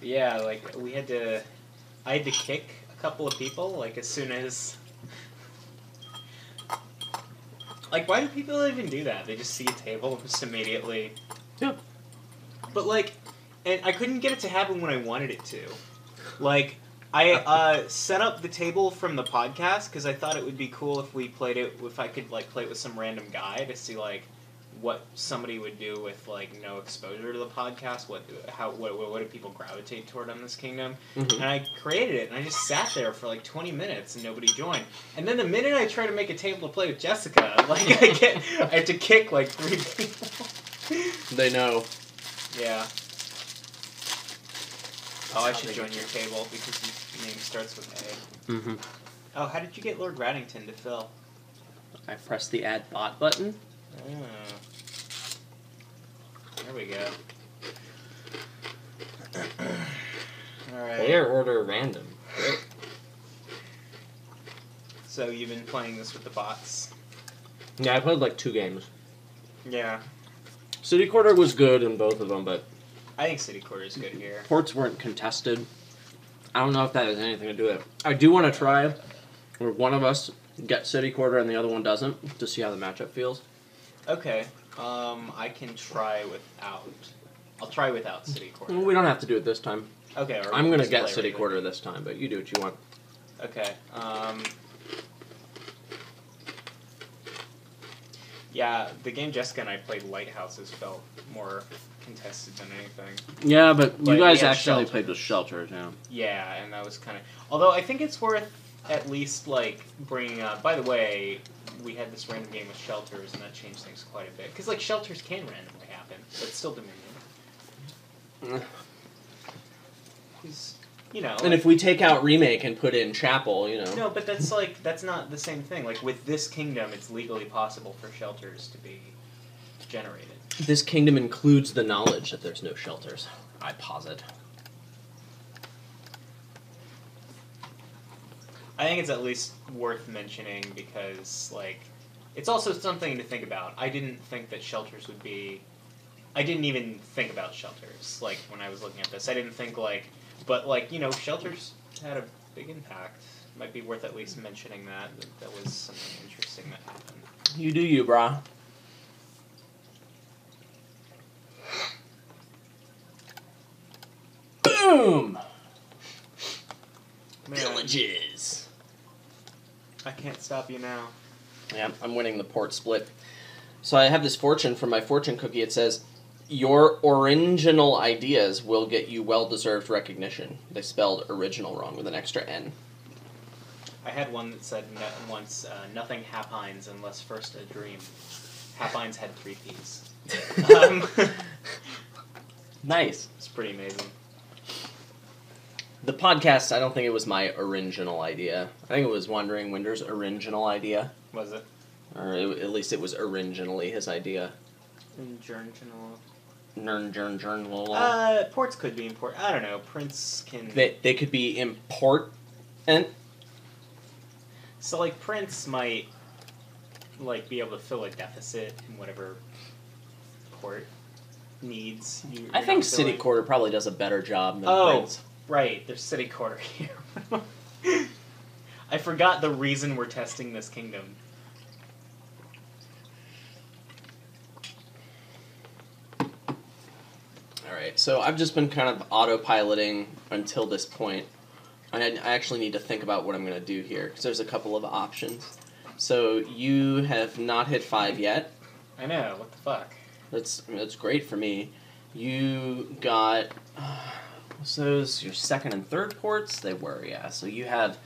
Yeah, like, I had to kick a couple of people, like, as soon as... Like, why do people even do that? They just see a table and just immediately... Yeah. But, like, and I couldn't get it to happen when I wanted it to. Like, I set up the table from the podcast because I thought it would be cool if we played it, if I could, like, play it with some random guy to see, like, what somebody would do with, like, no exposure to the podcast, what do people gravitate toward on this kingdom, Mm-hmm. and I created it, and I just sat there for, like, 20 minutes, and nobody joined. And then the minute I try to make a table to play with Jessica, like, I have to kick, like, 3 people. They know. Yeah. Oh, I should join your table, because your name starts with A. Mm-hmm. Oh, how did you get Lord Raddington to fill? I pressed the add bot button. Oh. There we go. Alright. Player order random. So you've been playing this with the bots? Yeah, I played like 2 games. Yeah. City Quarter was good in both of them, but I think City Quarter is good here. ports weren't contested. I don't know if that has anything to do with it. I do want to try where one of us gets City Quarter and the other one doesn't, to see how the matchup feels. Okay. I can try without... I'll try without City Quarter. We don't have to do it this time. Okay. Or I'm we'll going to just get play City regular. Quarter this time, but you do what you want. Okay. Yeah, the game Jessica and I played, Lighthouses, felt more contested than anything. Yeah, but But you guys we had accidentally shelters. played with shelters, yeah. Yeah, and that was kind of... Although I think it's worth at least, like, bringing up... By the way, we had this random game with shelters, and that changed things quite a bit. Because, like, shelters can randomly happen, but it's still Dominion. 'Cause, you know... And if we take out Remake and put in Chapel, you know. No, but that's, like, that's not the same thing. Like, with this kingdom, it's legally possible for shelters to be generated. This kingdom includes the knowledge that there's no shelters, I posit. I think it's at least worth mentioning because, like, it's also something to think about. I didn't think that shelters would be... I didn't even think about shelters, like, when I was looking at this. I didn't think, like... But, like, you know, shelters had a big impact. Might be worth at least mentioning that was something interesting that happened. You do you, brah. Boom! Man, Villages! I can't stop you now. Yeah, I'm winning the port split. So I have this fortune from my fortune cookie. It says, your original ideas will get you well-deserved recognition. They spelled original wrong with an extra N. I had one that said once, nothing happines unless first a dream. Happines had 3 Ps. Nice. It's pretty amazing. The podcast, I don't think it was my original idea. I think it was Wandering Winter's original idea. Was it? Or at least it was originally his idea. Journal. Ports could be important. I don't know. Prince can... They could be important. So, like, Prince might, like, be able to fill a deficit in whatever port needs. I think City Quarter probably does a better job than Prince. Right. There's City Quarter here. I forgot the reason we're testing this kingdom. Alright, so I've just been kind of autopiloting until this point. I actually need to think about what I'm going to do here, because there's a couple of options. So you have not hit 5 yet. I know, what the fuck? That's great for me. You got... so those your second and third ports? They were, yeah. So you have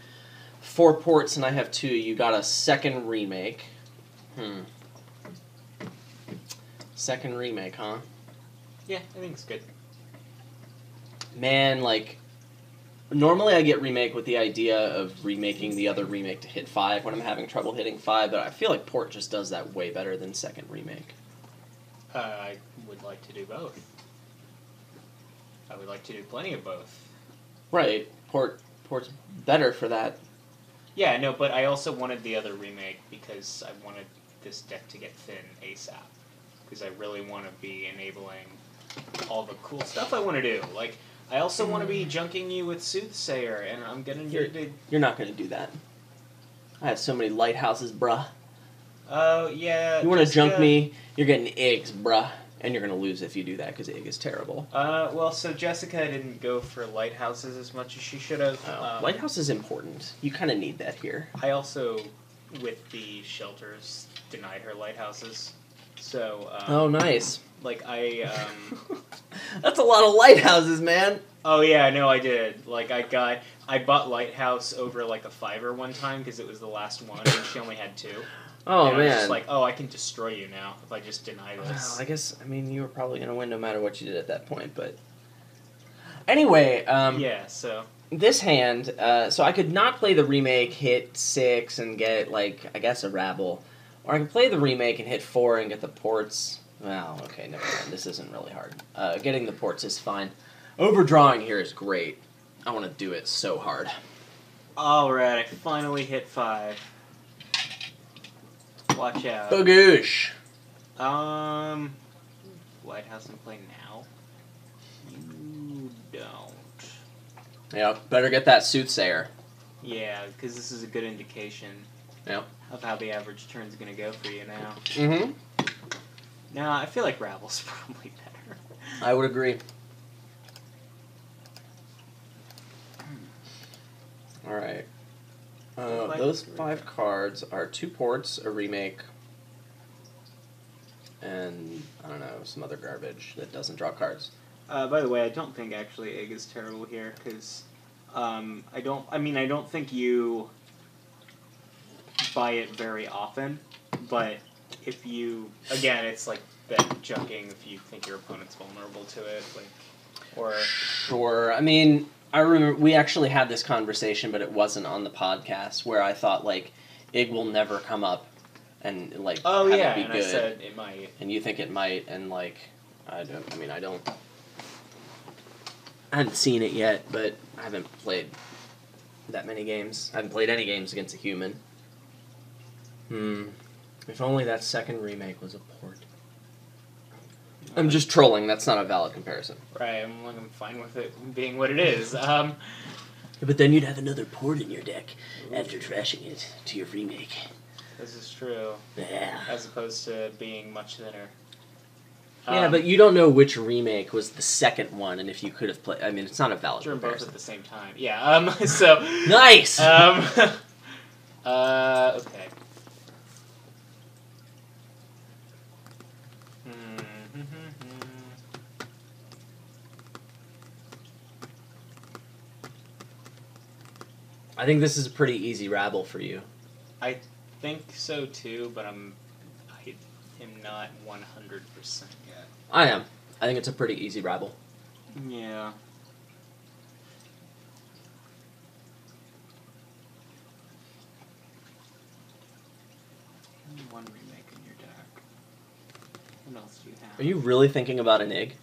4 ports and I have 2. You got a second remake. Second remake, huh? Yeah, I think it's good. Man, like... Normally I get remake with the idea of remaking the other remake to hit 5 when I'm having trouble hitting 5, but I feel like port just does that way better than second remake. I would like to do both. I would like to do plenty of both. Right. Port's better for that. Yeah, no, but I also wanted the other remake because I wanted this deck to get thin ASAP. Because I really want to be enabling all the cool stuff I want to do. Like, I also want to be junking you with Soothsayer, and I'm gonna need to... You're not going to do that. I have so many lighthouses, bruh. Oh, yeah. You want to junk me? You're getting eggs, bruh. And you're going to lose if you do that, because egg is terrible. Well, so Jessica didn't go for lighthouses as much as she should have. Lighthouse is important. You kind of need that here. I also, with the shelters, denied her lighthouses. So, oh, nice. Like, I, That's a lot of lighthouses, man. Oh, yeah, I know I did. Like, I bought Lighthouse over, like, a $5 one time, because it was the last one, and she only had 2. Oh, and man. I was just like, oh, I can destroy you now if I just deny this. Well, I guess, you were probably going to win no matter what you did at that point, but... Anyway, yeah, so... This hand, so I could not play the remake, hit 6, and get, like, I guess a Rabble. Or I could play the remake and hit 4 and get the ports. Well, okay, never mind. This isn't really hard. Getting the ports is fine. Overdrawing here is great. I want to do it so hard. Alright, I finally hit 5. Watch out. Bogoosh! Lighthouse and play now? You don't. Yeah, better get that Soothsayer. Yeah, because this is a good indication Yep. of how the average turn's going to go for you now. Mm-hmm. No, I feel like Rabble's probably better. I would agree. Alright. Those 5 cards are 2 ports, a remake, and, I don't know, some other garbage that doesn't draw cards. By the way, I don't think actually Egg is terrible here, because I don't think you buy it very often, but if you, again, it's like bet junking if you think your opponent's vulnerable to it, like, or... Sure. I remember we actually had this conversation, but it wasn't on the podcast, where I thought, like, Ig will never come up and, like, have it be and good. I said it might. And you think it might, and, like, I haven't seen it yet, but I haven't played that many games. I haven't played any games against a human. If only that second remake was a port. I'm just trolling, that's not a valid comparison. Right, I'm fine with it being what it is. But then you'd have another port in your deck after trashing it to your remake. This is true. Yeah. As opposed to being much thinner. Yeah, but you don't know which remake was the second one, and if you could have played... it's not a valid comparison. Both at the same time. Yeah, so... Nice! Okay. I think this is a pretty easy Rabble for you. I think so too, but I am not 100% yet. I am. I think it's a pretty easy Rabble. Yeah. One remake in your deck. What else do you have? Are you really thinking about an Ig?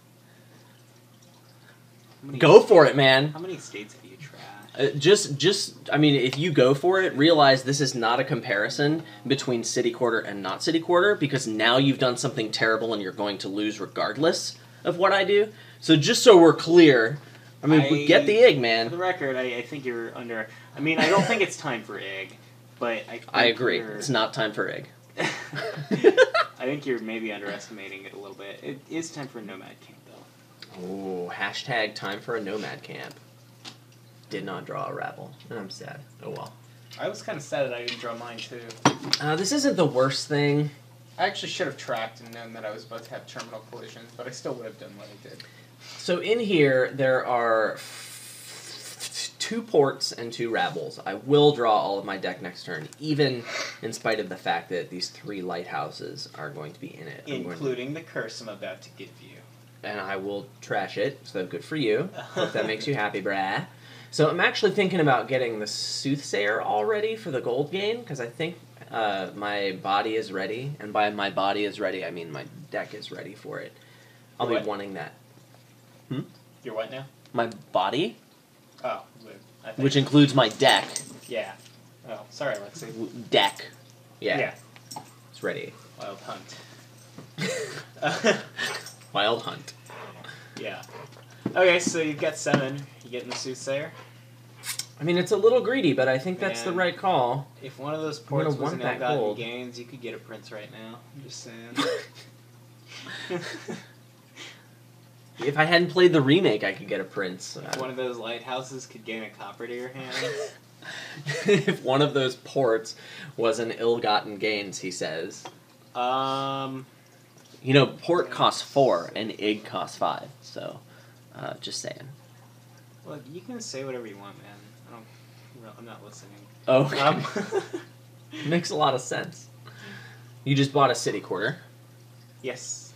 Go for it, man! How many states have you trashed? If you go for it, realize this is not a comparison between City Quarter and not City Quarter, because now you've done something terrible and you're going to lose regardless of what I do. So just so we're clear, get the Ig, man. For the record, I think you're under... I don't think it's time for Ig, but I agree. It's not time for Ig. I think you're maybe underestimating it a little bit. It is time for Nomad Camp, though. Oh, hashtag time for a Nomad Camp. Did not draw a Rabble, and I'm sad. Oh well. I was kind of sad that I didn't draw mine, too. This isn't the worst thing. I actually should have tracked and known that I was about to have terminal collisions, but I still would have done what I did. So in here, there are 2 ports and 2 Rabbles. I will draw all of my deck next turn, even in spite of the fact that these 3 lighthouses are going to be in it. Including the curse I'm about to give you. And I will trash it, so good for you. Hope that makes you happy, brah. So I'm actually thinking about getting the Soothsayer already for the gold game, because I think my body is ready. And by my body is ready, I mean my deck is ready for it. I'll be wanting that. You're what now? My body? Oh, I think. Which includes my deck. Yeah. Oh, sorry, Alexei. Deck. Yeah. Yeah. It's ready. Wild Hunt. Wild Hunt. Yeah. Okay, so you've got 7. You getting the Soothsayer? I mean, it's a little greedy, but I think that's the Man. right call. If one of those I'm ports gonna was want an that Ill-Gotten gold. Gains, you could get a Prince right now. I'm just saying. If I hadn't played the remake, I could get a Prince. If one of those lighthouses could gain a copper to your hand. If one of those ports was an ill-gotten gains, he says. You know, port costs 4 and IG costs 5, so just saying. Look, you can say whatever you want, man. I'm not listening. Okay. Makes a lot of sense. You just bought a city quarter. Yes.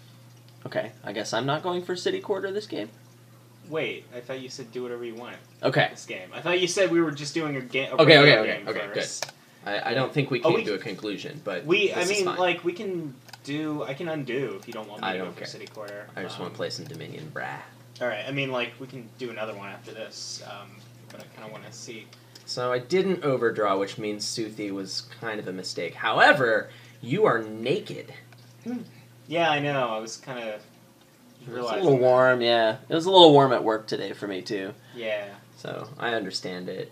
Okay, I guess I'm not going for city quarter this game. Wait, I thought you said do whatever you wanted. Okay. This game. I thought you said we were just doing a game. Okay, First. good. I don't think we came to a conclusion, but we this is fine. like we can do. I can undo if you don't want me I to don't go for care. city quarter. I just want to play some Dominion, brah. All right. I mean, like we can do another one after this, but I kind of want to see. So I didn't overdraw, which means Soothie was kind of a mistake. However, you are naked. Yeah, I know. I was kind of. It was a little warm, yeah. It was a little warm at work today for me, too. Yeah. So, I understand it.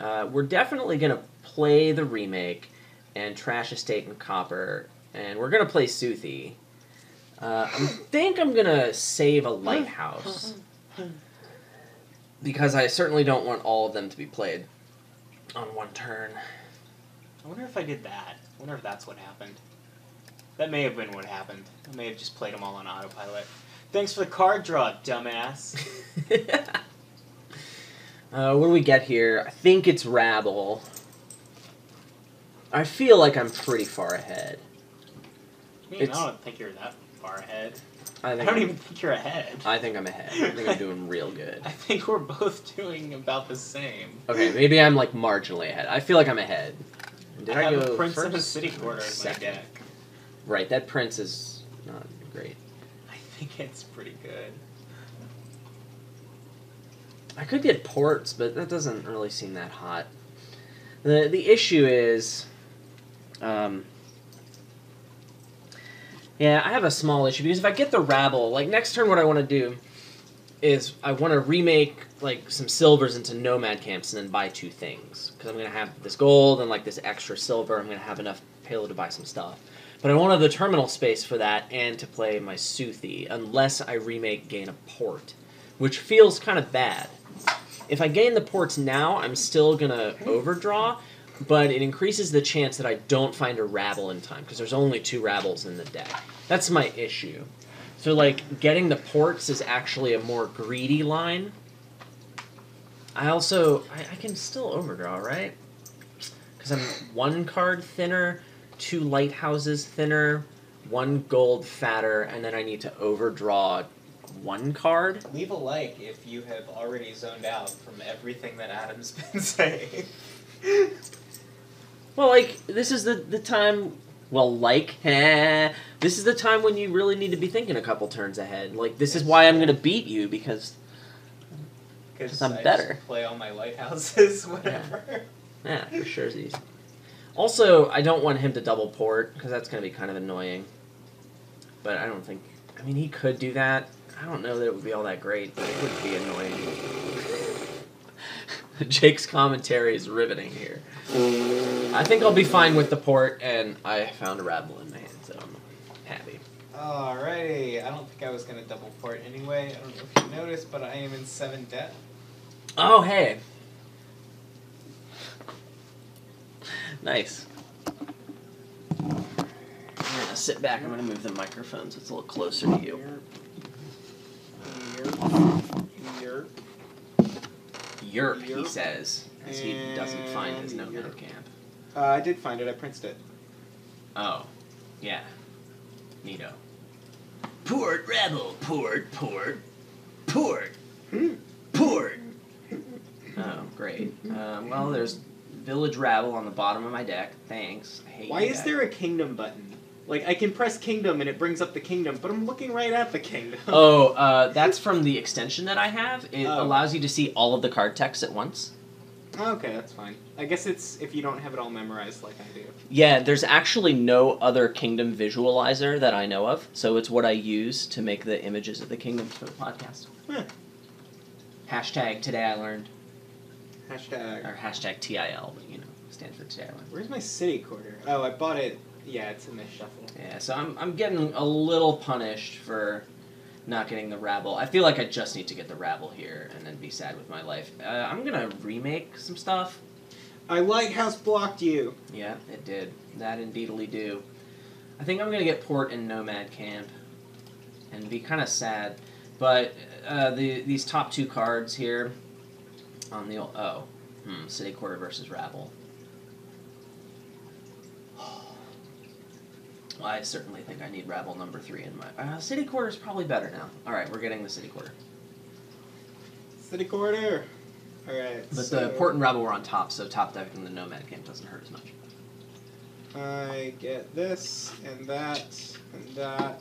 We're definitely going to play the remake and trash Estate and Copper, and we're going to play Soothie. I think I'm going to save a Lighthouse, because I certainly don't want all of them to be played on one turn. I wonder if I did that. I wonder if that's what happened. That may have been what happened. I may have just played them all on autopilot. Thanks for the card draw, dumbass. What do we get here? I think it's Rabble. I feel like I'm pretty far ahead. I don't think you're that far ahead. I don't even think you're ahead. I think I'm ahead. I think I'm doing real good. I think we're both doing about the same. Okay, maybe I'm like marginally ahead. I feel like I'm ahead. Did I have go a Prince first? and a City Quarter in my Second. deck. Right, that Prince is not great. I think it's pretty good. I could get ports, but that doesn't really seem that hot. The issue is, yeah, I have a small issue because if I get the Rabble, like next turn, what I want to do is I want to remake like some silvers into nomad camps and then buy 2 things because I'm gonna have this gold and like this extra silver. I'm gonna have enough payload to buy some stuff. But I won't have the terminal space for that and to play my Soothie unless I remake gain a port, which feels kind of bad. If I gain the ports now, I'm still going to overdraw, but it increases the chance that I don't find a Rabble in time because there's only 2 Rabbles in the deck. That's my issue. So, like, getting the ports is actually a more greedy line. I can still overdraw, right? Because I'm 1 card thinner, 2 lighthouses thinner, 1 gold fatter, and then I need to overdraw 1 card. Leave a like if you have already zoned out from everything that Adam's been saying. Well, like, this is the time... Well, this is the time when you really need to be thinking a couple turns ahead. Like, this is why I'm going to beat you, because I'm better. Just play all my lighthouses, whatever. Yeah, for sure. Also, I don't want him to double port, because that's going to be kind of annoying. But I don't think... I mean, he could do that. I don't know that it would be all that great, but it would be annoying. Jake's commentary is riveting here. I think I'll be fine with the port, and I found a Rabble in my hand, so I'm happy. Alrighty, I don't think I was going to double port anyway. I don't know if you noticed, but I am in 7 debt. Oh, hey. Nice. I'm going to sit back. I'm going to move the microphone so it's a little closer to you. Yerp, he says, as he doesn't find his nomad camp. I did find it. I printed it. Oh. Yeah. Neato. Port, Rebel. Port. Port. Oh, great. Well, there's Village Rabble on the bottom of my deck. Thanks. I hate Why is there a kingdom button? Like, I can press kingdom and it brings up the kingdom, but I'm looking right at the kingdom. Oh, that's from the extension that I have. It allows you to see all of the card text at once. Okay, that's fine. I guess it's if you don't have it all memorized like I do. Yeah, there's actually no other kingdom visualizer that I know of, so it's what I use to make the images of the kingdoms for the podcast. Huh. Hashtag today I learned. Hashtag. Or hashtag TIL, but stands for today I learned. Where's my city quarter? Oh, I bought it. Yeah, it's in the shuffle. Yeah, so I'm getting a little punished for not getting the rabble. I feel like I just need to get the rabble here and then be sad with my life. I'm gonna remake some stuff. I lighthouse blocked you. Yeah, it did. That indeedly do. I think I'm gonna get port in Nomad Camp and be kind of sad. But these top 2 cards here on the City Quarter versus Rabble. Well, I certainly think I need Rabble number 3 in my... City Quarter is probably better now. Alright, we're getting the City Quarter. City Quarter! Alright, but the Port and Rabble were on top, so top decking the Nomad Camp doesn't hurt as much. I get this, and that, and that,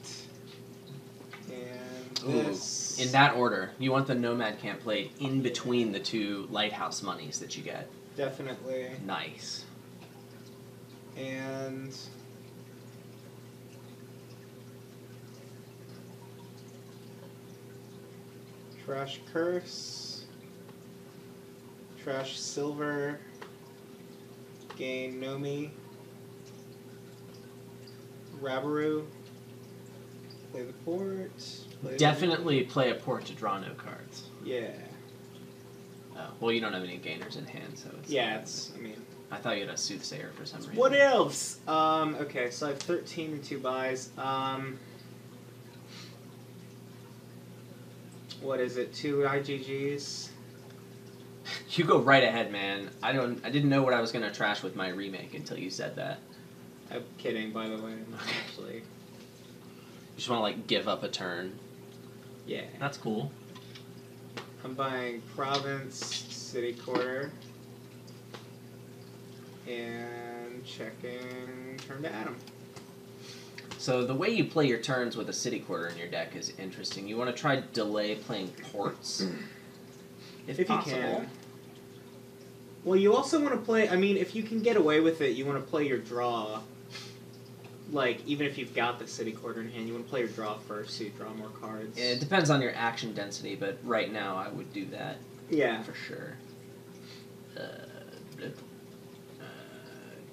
and this. In that order. You want the Nomad Camp played in between the 2 Lighthouse monies that you get. Definitely. Nice. And... Trash Curse. Trash Silver. Gain Nomi. Rabaru. Play the port. Definitely play a port to draw no cards. Yeah. Oh, well, you don't have any gainers in hand, so it's... Yeah, it's... I mean... I thought you had a Soothsayer for some reason. What else? Okay, so I have 13 and 2 buys. What is it? 2 IGGs? You go right ahead, man. I didn't know what I was gonna trash with my remake until you said that. I'm kidding, by the way. I'm not actually... You just want to, like, give up a turn. Yeah. That's cool. I'm buying Province, City Quarter, and checking turn to Adam. So the way you play your turns with a City Quarter in your deck is interesting. You want to try delay playing ports, if possible. You can. Well, you also want to play... I mean, if you can get away with it, you want to play your draw. Like, even if you've got the City Quarter in hand, you want to play your draw first so you draw more cards. It depends on your action density, but right now I would do that. Yeah. For sure.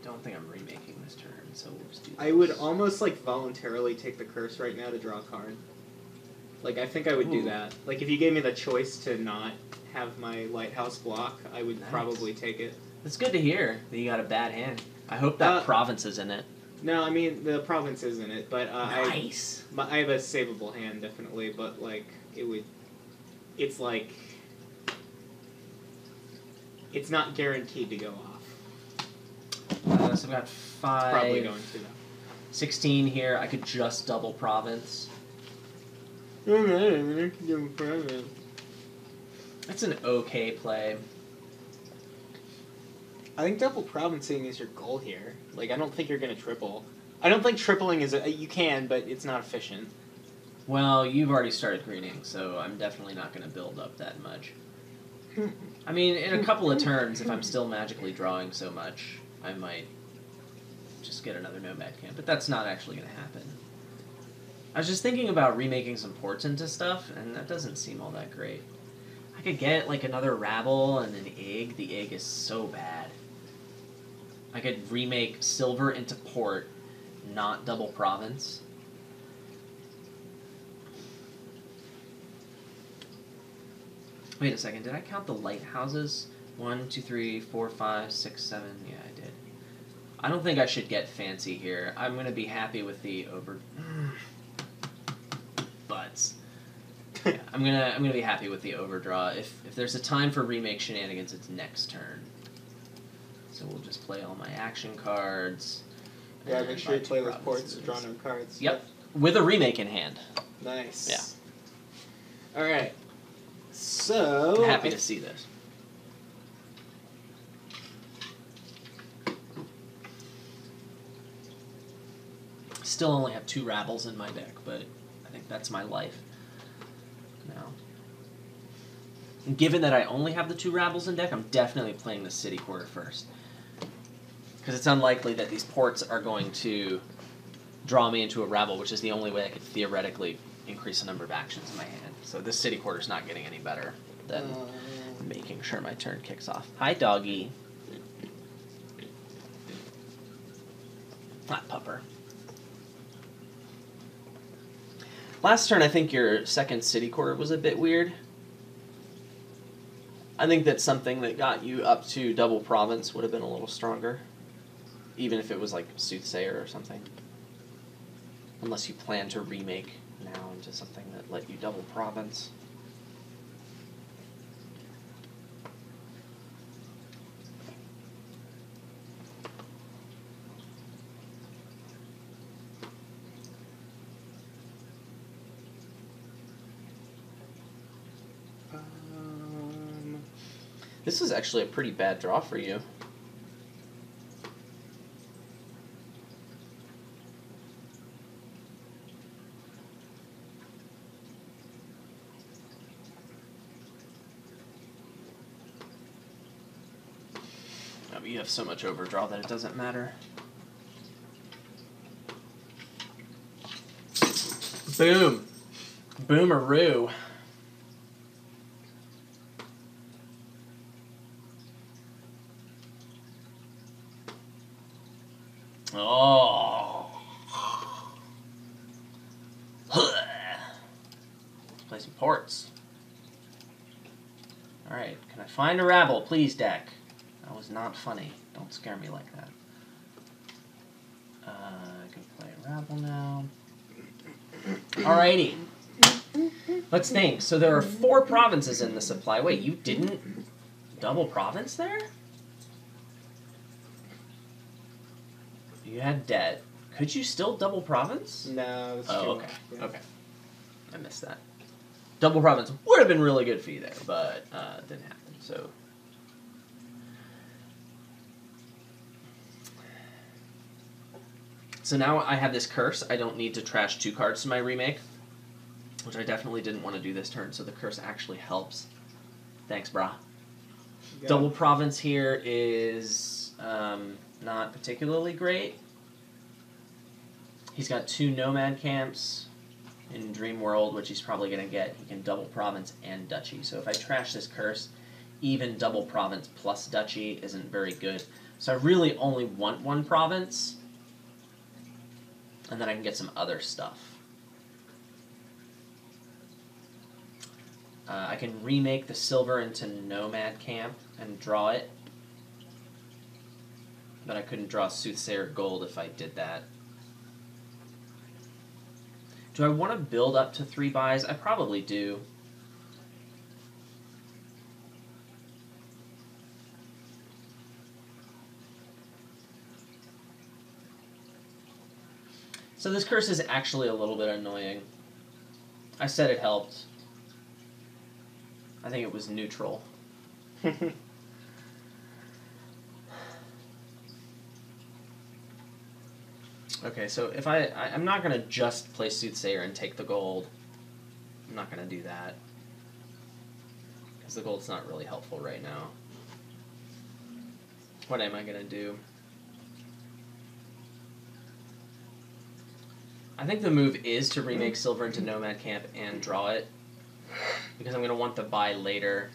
Don't think I'm remaking this turn, so we'll just do this. I would almost, like, voluntarily take the curse right now to draw a card. Like, I think I would do that. Like, if you gave me the choice to not have my Lighthouse block, I would probably take it. It's good to hear that you got a bad hand. I hope that Province is in it. No, I mean, the Province is in it, but nice. I have a savable hand, definitely, but, like, it's like, it's not guaranteed to go off. So I've got 5... It's probably going to, though. 16 here. I could just double Province. That's an okay play. I think double provincing is your goal here. Like, I don't think you're going to triple. I don't think tripling is... you can, but it's not efficient. Well, you've already started greening, so I'm definitely not going to build up that much. I mean, in a couple of turns, if I'm still magically drawing so much, I might just get another Nomad Camp, but that's not actually going to happen. I was just thinking about remaking some ports into stuff, and that doesn't seem all that great. I could get, like, another Rabble and an Egg. The Egg is so bad. I could remake Silver into Port, not double Province. Wait a second, did I count the lighthouses? 1, 2, 3, 4, 5, 6, 7. Yeah, I did. I don't think I should get fancy here. I'm going to be happy with the over... Butts. Yeah, I'm gonna be happy with the overdraw. If there's a time for remake shenanigans, it's next turn. So we'll just play all my action cards. Yeah, make sure you play those ports to draw no cards. Yep, with a remake in hand. Nice. Yeah. Alright. So... Happy to see this. Still only have 2 Rabbles in my deck, but I think that's my life now. And given that I only have the 2 Rabbles in deck, I'm definitely playing the City Quarter first. Because it's unlikely that these ports are going to draw me into a Rabble, which is the only way I could theoretically increase the number of actions in my hand. So this City Quarter's not getting any better. than making sure my turn kicks off. Hi, doggy. Not pupper. Last turn, I think your second city quarter was a bit weird. I think that something that got you up to double province would have been a little stronger. Even if it was like Soothsayer or something. Unless you plan to remake now into something that let you double province. This is actually a pretty bad draw for you. Oh, but you have so much overdraw that it doesn't matter. Boom. Boomaroo. Oh. Let's play some ports. Alright, can I find a rabble, please, deck? That was not funny. Don't scare me like that. I can play a rabble now. Alrighty. Let's think. So there are 4 provinces in the supply. Wait, you didn't double province there? You had debt. Could you still double province? No, that's Oh, too okay. much, yeah. Okay. I missed that. Double province would have been really good for you there, but it didn't happen, so... So now I have this curse. I don't need to trash 2 cards to my remake, which I definitely didn't want to do this turn, so the curse actually helps. Thanks, brah. Double province here is not particularly great. He's got 2 nomad camps in Dream World, which he's probably going to get. He can double province and duchy. So if I trash this curse, even double province plus duchy isn't very good. So I really only want 1 province, and then I can get some other stuff. I can remake the silver into nomad camp and draw it. But I couldn't draw Soothsayer Gold if I did that. Do I want to build up to 3 buys? I probably do. So this curse is actually a little bit annoying. I said it helped. I think it was neutral. Okay, so if I'm not going to just play Soothsayer and take the gold. I'm not going to do that. Because the gold's not really helpful right now. What am I going to do? I think the move is to remake silver into nomad camp and draw it. Because I'm going to want the buy later.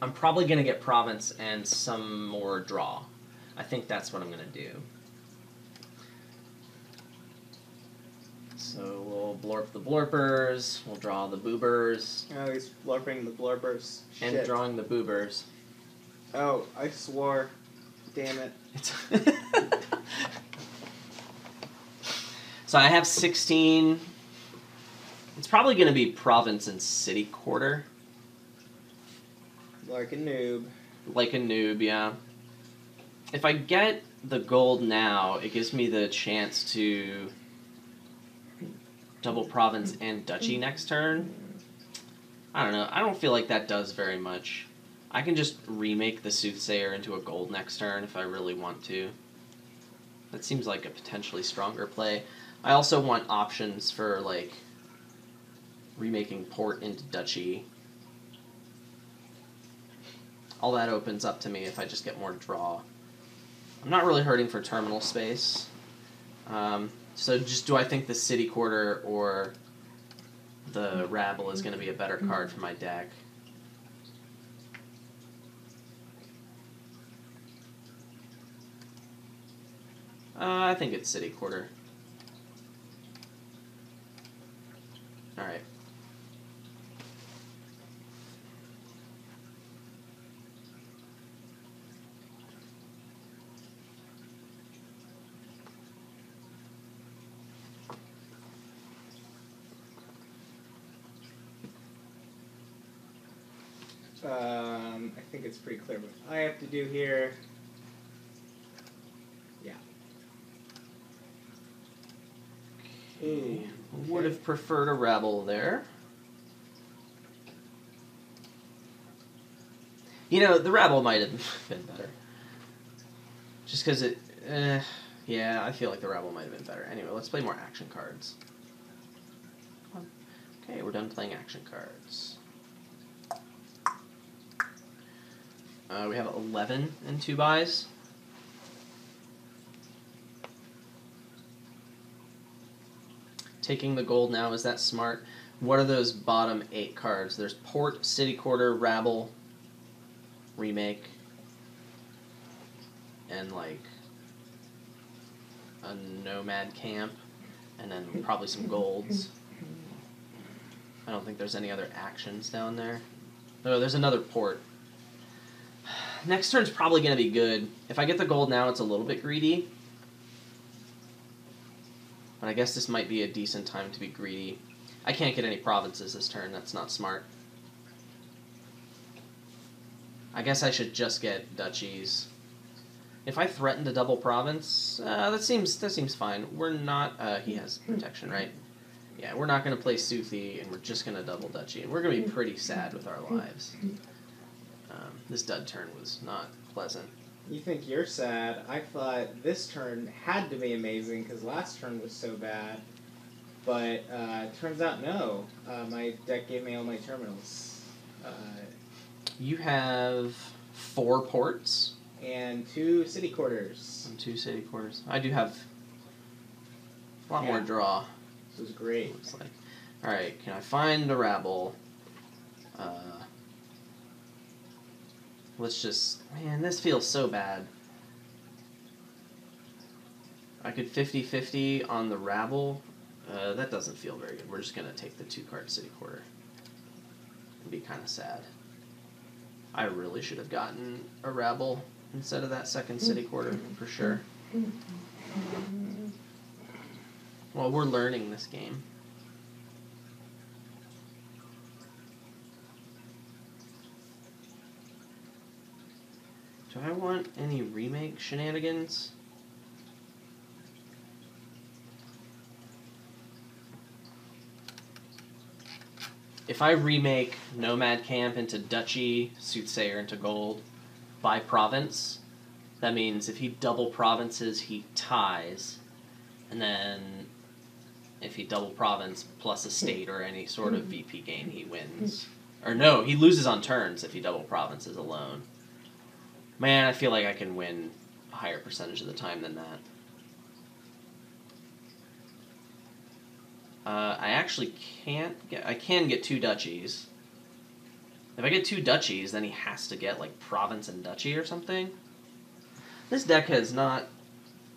I'm probably going to get province and some more draw. I think that's what I'm going to do. So we'll blorp the blorpers, we'll draw the boobers. Oh, he's blurping the blurpers. And Shit. drawing the boobers. Oh, I swore. Damn it. So I have 16. It's probably going to be province and city quarter. Like a noob. Like a noob, yeah. If I get the gold now, it gives me the chance to double province and duchy next turn. I don't know. I don't feel like that does very much. I can just remake the Soothsayer into a gold next turn if I really want to. That seems like a potentially stronger play. I also want options for, like, remaking port into duchy. All that opens up to me if I just get more draw. I'm not really hurting for terminal space. So just do I think the city quarter or the rabble is going to be a better card for my deck? I think it's city quarter. All right. I think it's pretty clear what I have to do here. Yeah. Ooh. Would have preferred a rabble there. You know, the rabble might have been better. Just because it... yeah, I feel like the rabble might have been better. Anyway, let's play more action cards. Okay, we're done playing action cards. We have 11 in 2 buys. Taking the gold now, is that smart? What are those bottom 8 cards? There's Port, City Quarter, Rabble, Remake, and like a Nomad Camp, and then probably some golds. I don't think there's any other actions down there. Oh, there's another Port. Next turn's probably going to be good. If I get the gold now, it's a little bit greedy. But I guess this might be a decent time to be greedy. I can't get any provinces this turn. That's not smart. I guess I should just get duchies. If I threaten to double province, that seems fine. We're not... he has protection, right? Yeah, we're not going to play Soothie, and we're just going to double duchy. And we're going to be pretty sad with our lives. This dud turn was not pleasant. You think you're sad? I thought this turn had to be amazing because last turn was so bad. But turns out no. My deck gave me all my terminals. You have 4 ports. And 2 city quarters. And 2 city quarters. I do have a lot more draw. This was great. Looks like. Alright, can I find a rabble? Let's just... Man, this feels so bad. I could 50-50 on the rabble. That doesn't feel very good. We're just going to take the 2-card city quarter. And be kind of sad. I really should have gotten a rabble instead of that second city quarter, for sure. Well, we're learning this game. Do I want any remake shenanigans? If I remake Nomad Camp into Duchy, Soothsayer into Gold, by province, that means if he double provinces, he ties. And then if he double province plus a state or any sort of VP gain, he wins. Or no, he loses on turns if he double provinces alone. Man, I feel like I can win a higher percentage of the time than that. I actually can't get... I can get 2 duchies. If I get 2 duchies, then he has to get, like, province and duchy or something. This deck has not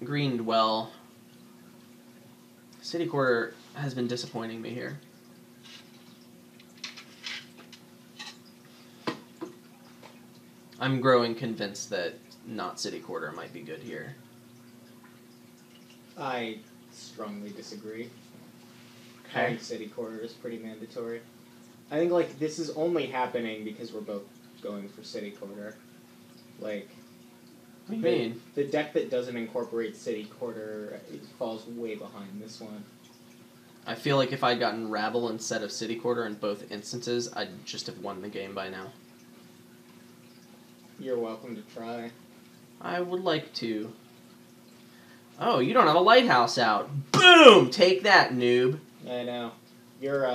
greened well. City Quarter has been disappointing me here. I'm growing convinced that not City Quarter might be good here. I strongly disagree. Okay. Having city quarter is pretty mandatory. I think, like, this is only happening because we're both going for city quarter. Like, what do you mean? The deck that doesn't incorporate city quarter falls way behind this one. I feel like if I'd gotten Rabble instead of City Quarter in both instances, I'd just have won the game by now. You're welcome to try. I would like to. Oh, you don't have a lighthouse out. Boom! Take that, noob. I know. Your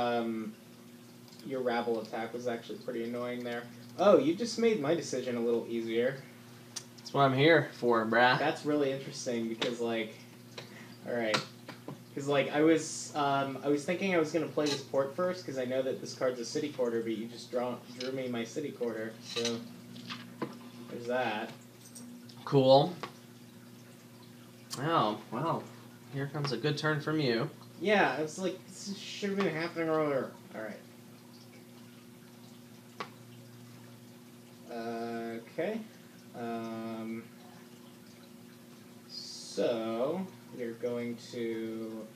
rabble attack was actually pretty annoying there. Oh, you just made my decision a little easier. That's what I'm here for, brah. That's really interesting because, like, alright. Because, like, I was thinking I was going to play this port first because I know that this card's a city quarter, but you just drew me my city quarter, so there's that. Cool. Oh, well, here comes a good turn from you. Yeah, it's like, this should have been happening earlier. Alright. Okay. So, you're going to...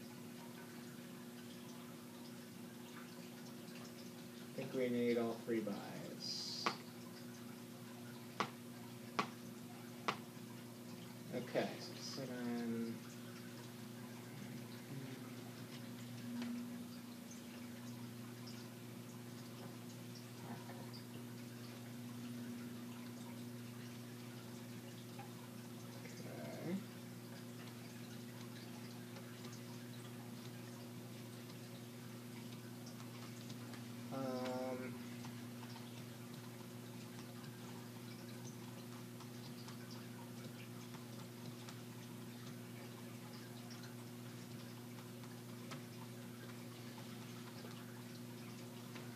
I think we need all 3 buys. Okay, so 7... Okay.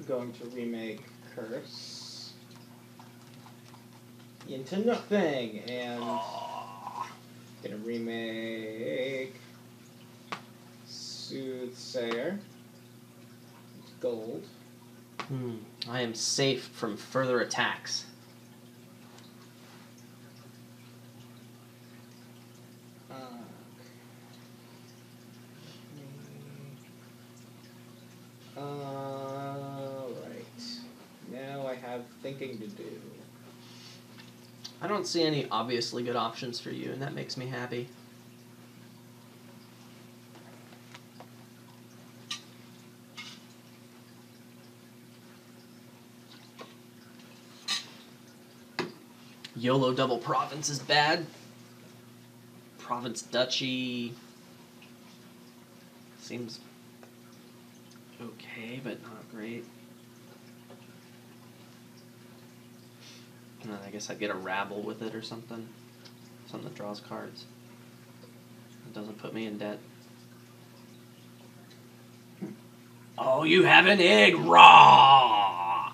Going to remake Curse into nothing, and gonna remake Soothsayer into gold. I am safe from further attacks. Right. Now I have thinking to do. I don't see any obviously good options for you, and that makes me happy. YOLO Double Province is bad. Province Duchy seems okay, but not great. And then I guess I'd get a Rabble with it or something. Something that draws cards. It doesn't put me in debt. Oh, you have an egg raw!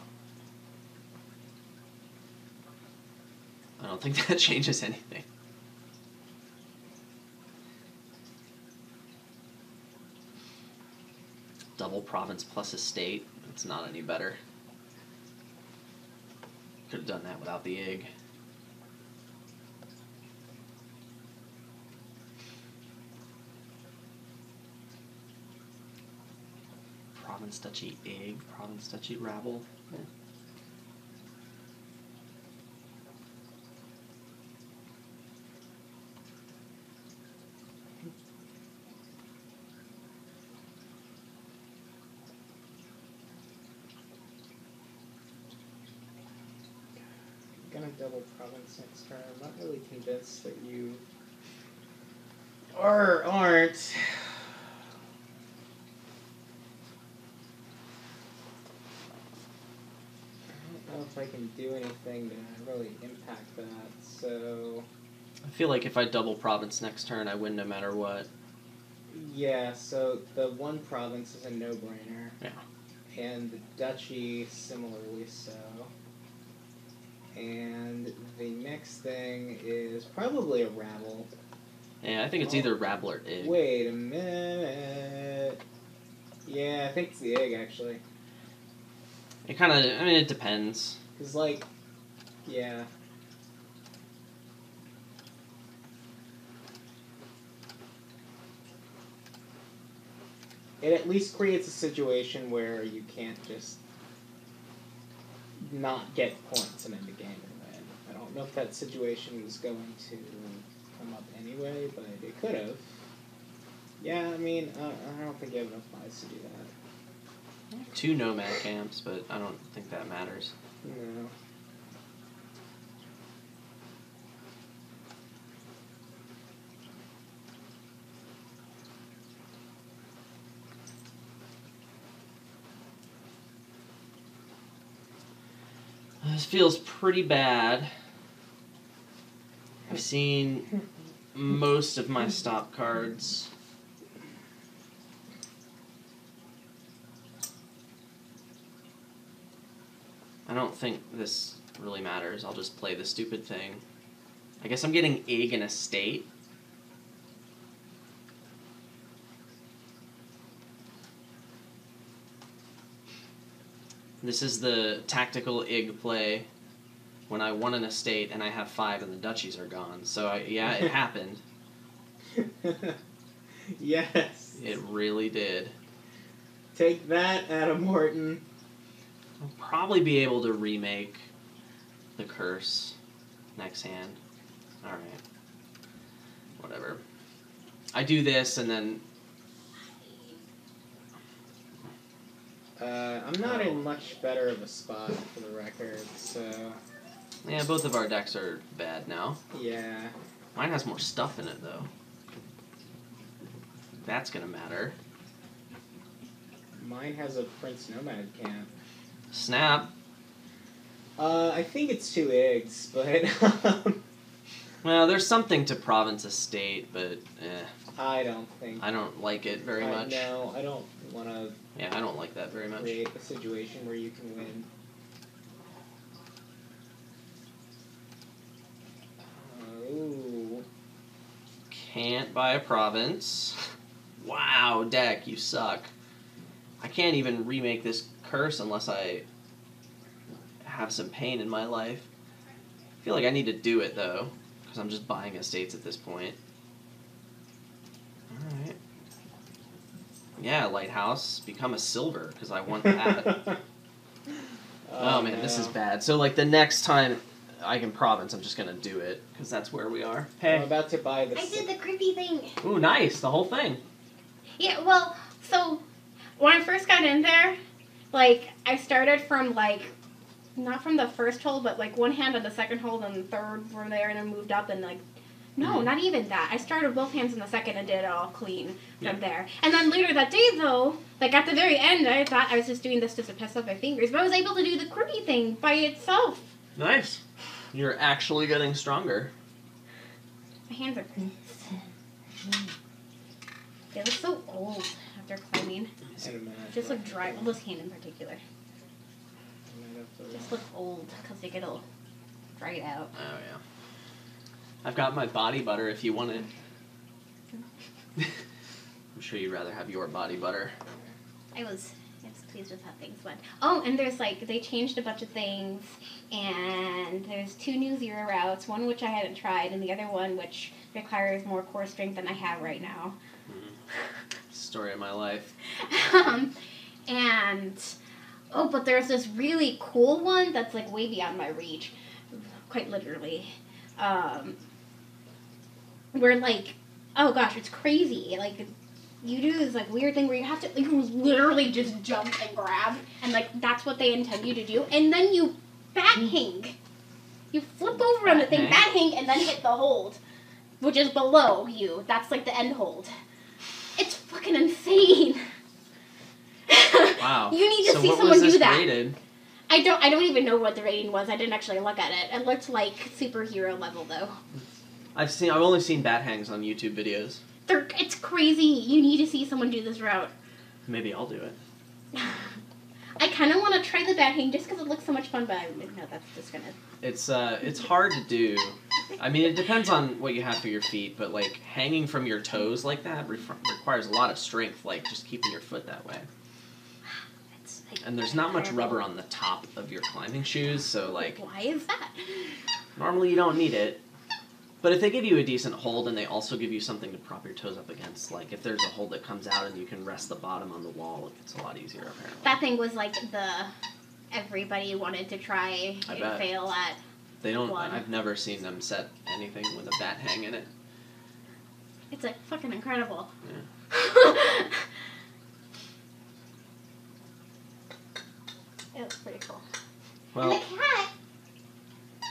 I don't think that changes anything. Double Province plus Estate. It's not any better. Could have done that without the egg. Province Duchy egg. Province Duchy Rabble. Yeah. Gonna double province next turn. I'm not really convinced that you are or aren't. I don't know if I can do anything to really impact that, so... I feel like if I double Province next turn, I win no matter what. Yeah, so the one province is a no-brainer. Yeah. And the duchy, similarly so. And the next thing is probably a rabble. Yeah, I think it's either Rabble or egg. Wait a minute. Yeah, I think it's the egg, actually. It kind of, I mean, it depends. Because, like, yeah. It at least creates a situation where you can't just not get points and end the game and win. I don't know if that situation was going to come up anyway, but it could have. Yeah, I mean, I don't think you have enough buys to do that. 2 nomad camps, but I don't think that matters. No. This feels pretty bad. I've seen most of my stop cards. I don't think this really matters. I'll just play the stupid thing. I guess I'm getting egg and estate. This is the tactical Ig play when I won an estate and I have 5 and the duchies are gone. So, yeah, it happened. Yes. It really did. Take that, Adam Horton. I'll probably be able to remake the curse next hand. Alright. Whatever. I do this and then... I'm not in much better of a spot for the record, so... Yeah, both of our decks are bad now. Yeah. Mine has more stuff in it, though. That's gonna matter. Mine has a Prince Nomad camp. Snap. I think it's 2 eggs, but... Well, there's something to Province Estate, but I don't think... I don't like it very much. No, I don't want to Yeah, I don't like that very much. create a situation where you can win. Ooh. Can't buy a province. Wow, deck, you suck. I can't even remake this curse unless I have some pain in my life. I feel like I need to do it, though, because I'm just buying estates at this point. Alright. Yeah, Lighthouse, become a silver, because I want that. Oh man, this is bad. So, like, the next time I can province, I'm just gonna do it, because that's where we are. I'm Hey. about to buy the... I did the creepy thing. Ooh, nice, the whole thing. Yeah, well, so when I first got in there, like, I started from, like, not from the first hold, but, like, one hand on the second hold and the third were there, and then moved up, and, like, no, not even that. I started both hands in the second and did it all clean from there. And then later that day, though, like, at the very end, I thought I was just doing this just to piss off my fingers, but I was able to do the creepy thing by itself. Nice. You're actually getting stronger. My hands are... They look so old after climbing. Just look dry. Well, this hand in particular. Just look old because they get all dried out. Oh, yeah. I've got my body butter if you want it. I'm sure you'd rather have your body butter. I was pleased with how things went. Oh, and there's like, they changed a bunch of things, and there's 2 new 0 routes, one which I hadn't tried, and the other one which requires more core strength than I have right now. Story of my life. And, oh, but there's this really cool one that's like way beyond my reach, quite literally. Where like, oh gosh, it's crazy. Like, you do this like weird thing where you have to, like, you literally just jump and grab, and like that's what they intend you to do, and then you bat hang. You flip over on the thing, bat hang, and then hit the hold, which is below you. That's like the end hold. It's fucking insane. Wow. You need to so see what someone was this do that. Rated? I don't even know what the rating was. I didn't actually look at it. It looked like superhero level though. I've only seen bat hangs on YouTube videos. It's crazy. You need to see someone do this route. Maybe I'll do it. I kind of want to try the bat hang just because it looks so much fun, but no, that's just gonna. It's hard to do. I mean, it depends on what you have for your feet, but like hanging from your toes like that requires a lot of strength, like just keeping your foot that way. It's like And there's not much incredible. rubber on the top of your climbing shoes, so like Why is that? normally you don't need it. But if they give you a decent hold and they also give you something to prop your toes up against, like if there's a hold that comes out and you can rest the bottom on the wall, it's a lot easier apparently. That thing was like everybody wanted to try I and bet. fail at. They don't. One. I've never seen them set anything with a bat hang in it. It's like fucking incredible. Yeah. It was pretty cool. Well, And the cat,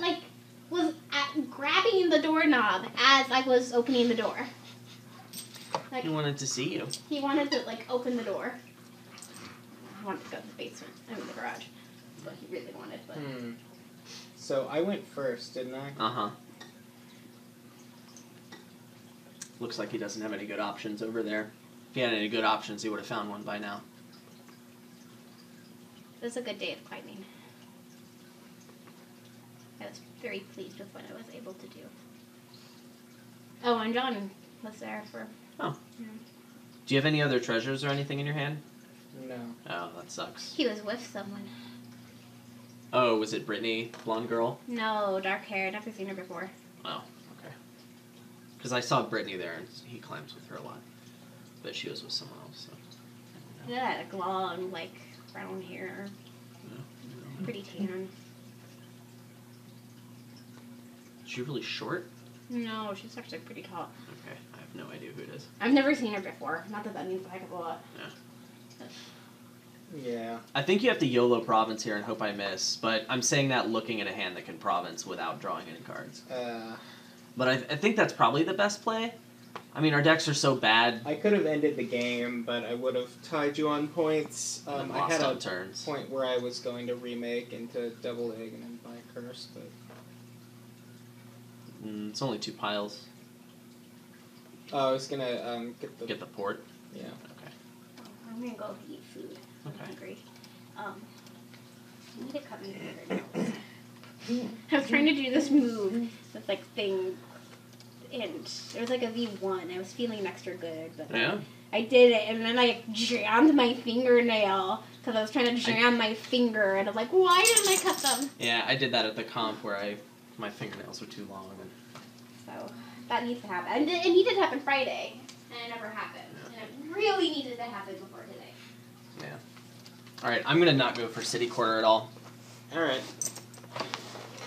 like, was grabbing the doorknob as I was opening the door. Like, he wanted to see you. he wanted to, like, open the door. I wanted to go to the basement, the garage. But he really wanted, but... So I went first, didn't I? Uh-huh. Looks like he doesn't have any good options over there. If he had any good options, he would have found one by now. It was a good day of climbing. I was very pleased with what I was able to do. Oh, and John was there for... Oh. Yeah. Do you have any other treasures or anything in your hand? No. Oh, that sucks. He was with someone. Oh, was it Brittany, blonde girl? No, dark hair. I've never seen her before. Oh, okay. Because I saw Brittany there, and he climbs with her a lot. But she was with someone else, so. Yeah, like long, like brown hair. Yeah. Pretty tan. Is she really short? No, she's actually pretty tall. Okay, I have no idea who it is. I've never seen her before. Not that means a heck of a lot. Yeah. I think you have to YOLO province here and hope I miss, but I'm saying that looking at a hand that can province without drawing any cards. But I think that's probably the best play. I mean, our decks are so bad. I could have ended the game, but I would have tied you on points. And I lost had on a turns. point where I was going to remake into double egg and then buy curse, but It's only 2 piles. I was gonna Get the port. yeah. Okay. I'm gonna go eat food. I'm Okay. hungry. I need to cut my fingernails. I was trying to do this move, this like thing, and it was like a V1. I was feeling extra good, but Yeah. I did it, and then I jammed my fingernail because I was trying to jam my finger, and I'm like, why didn't I cut them? Yeah, I did that at the comp where my fingernails were too long. And So that needs to happen. And it needed to happen Friday, and it never happened. And it really needed to happen before today. yeah. All right, I'm gonna not go for City Quarter at all. All right.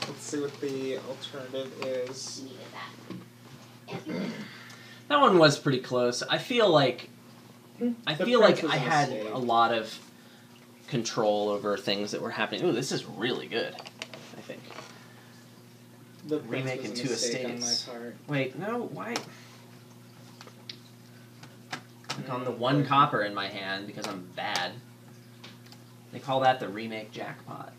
Let's see what the alternative is. Needed that. That one was pretty close. I feel like The I Prince was a had mistake. a lot of control over things that were happening. Ooh, this is really good. I think. The Prince Remaking was a 2 mistake estates. on my part. Wait, no, why? Click on the 1 copper in my hand because I'm bad. They call that the remake jackpot.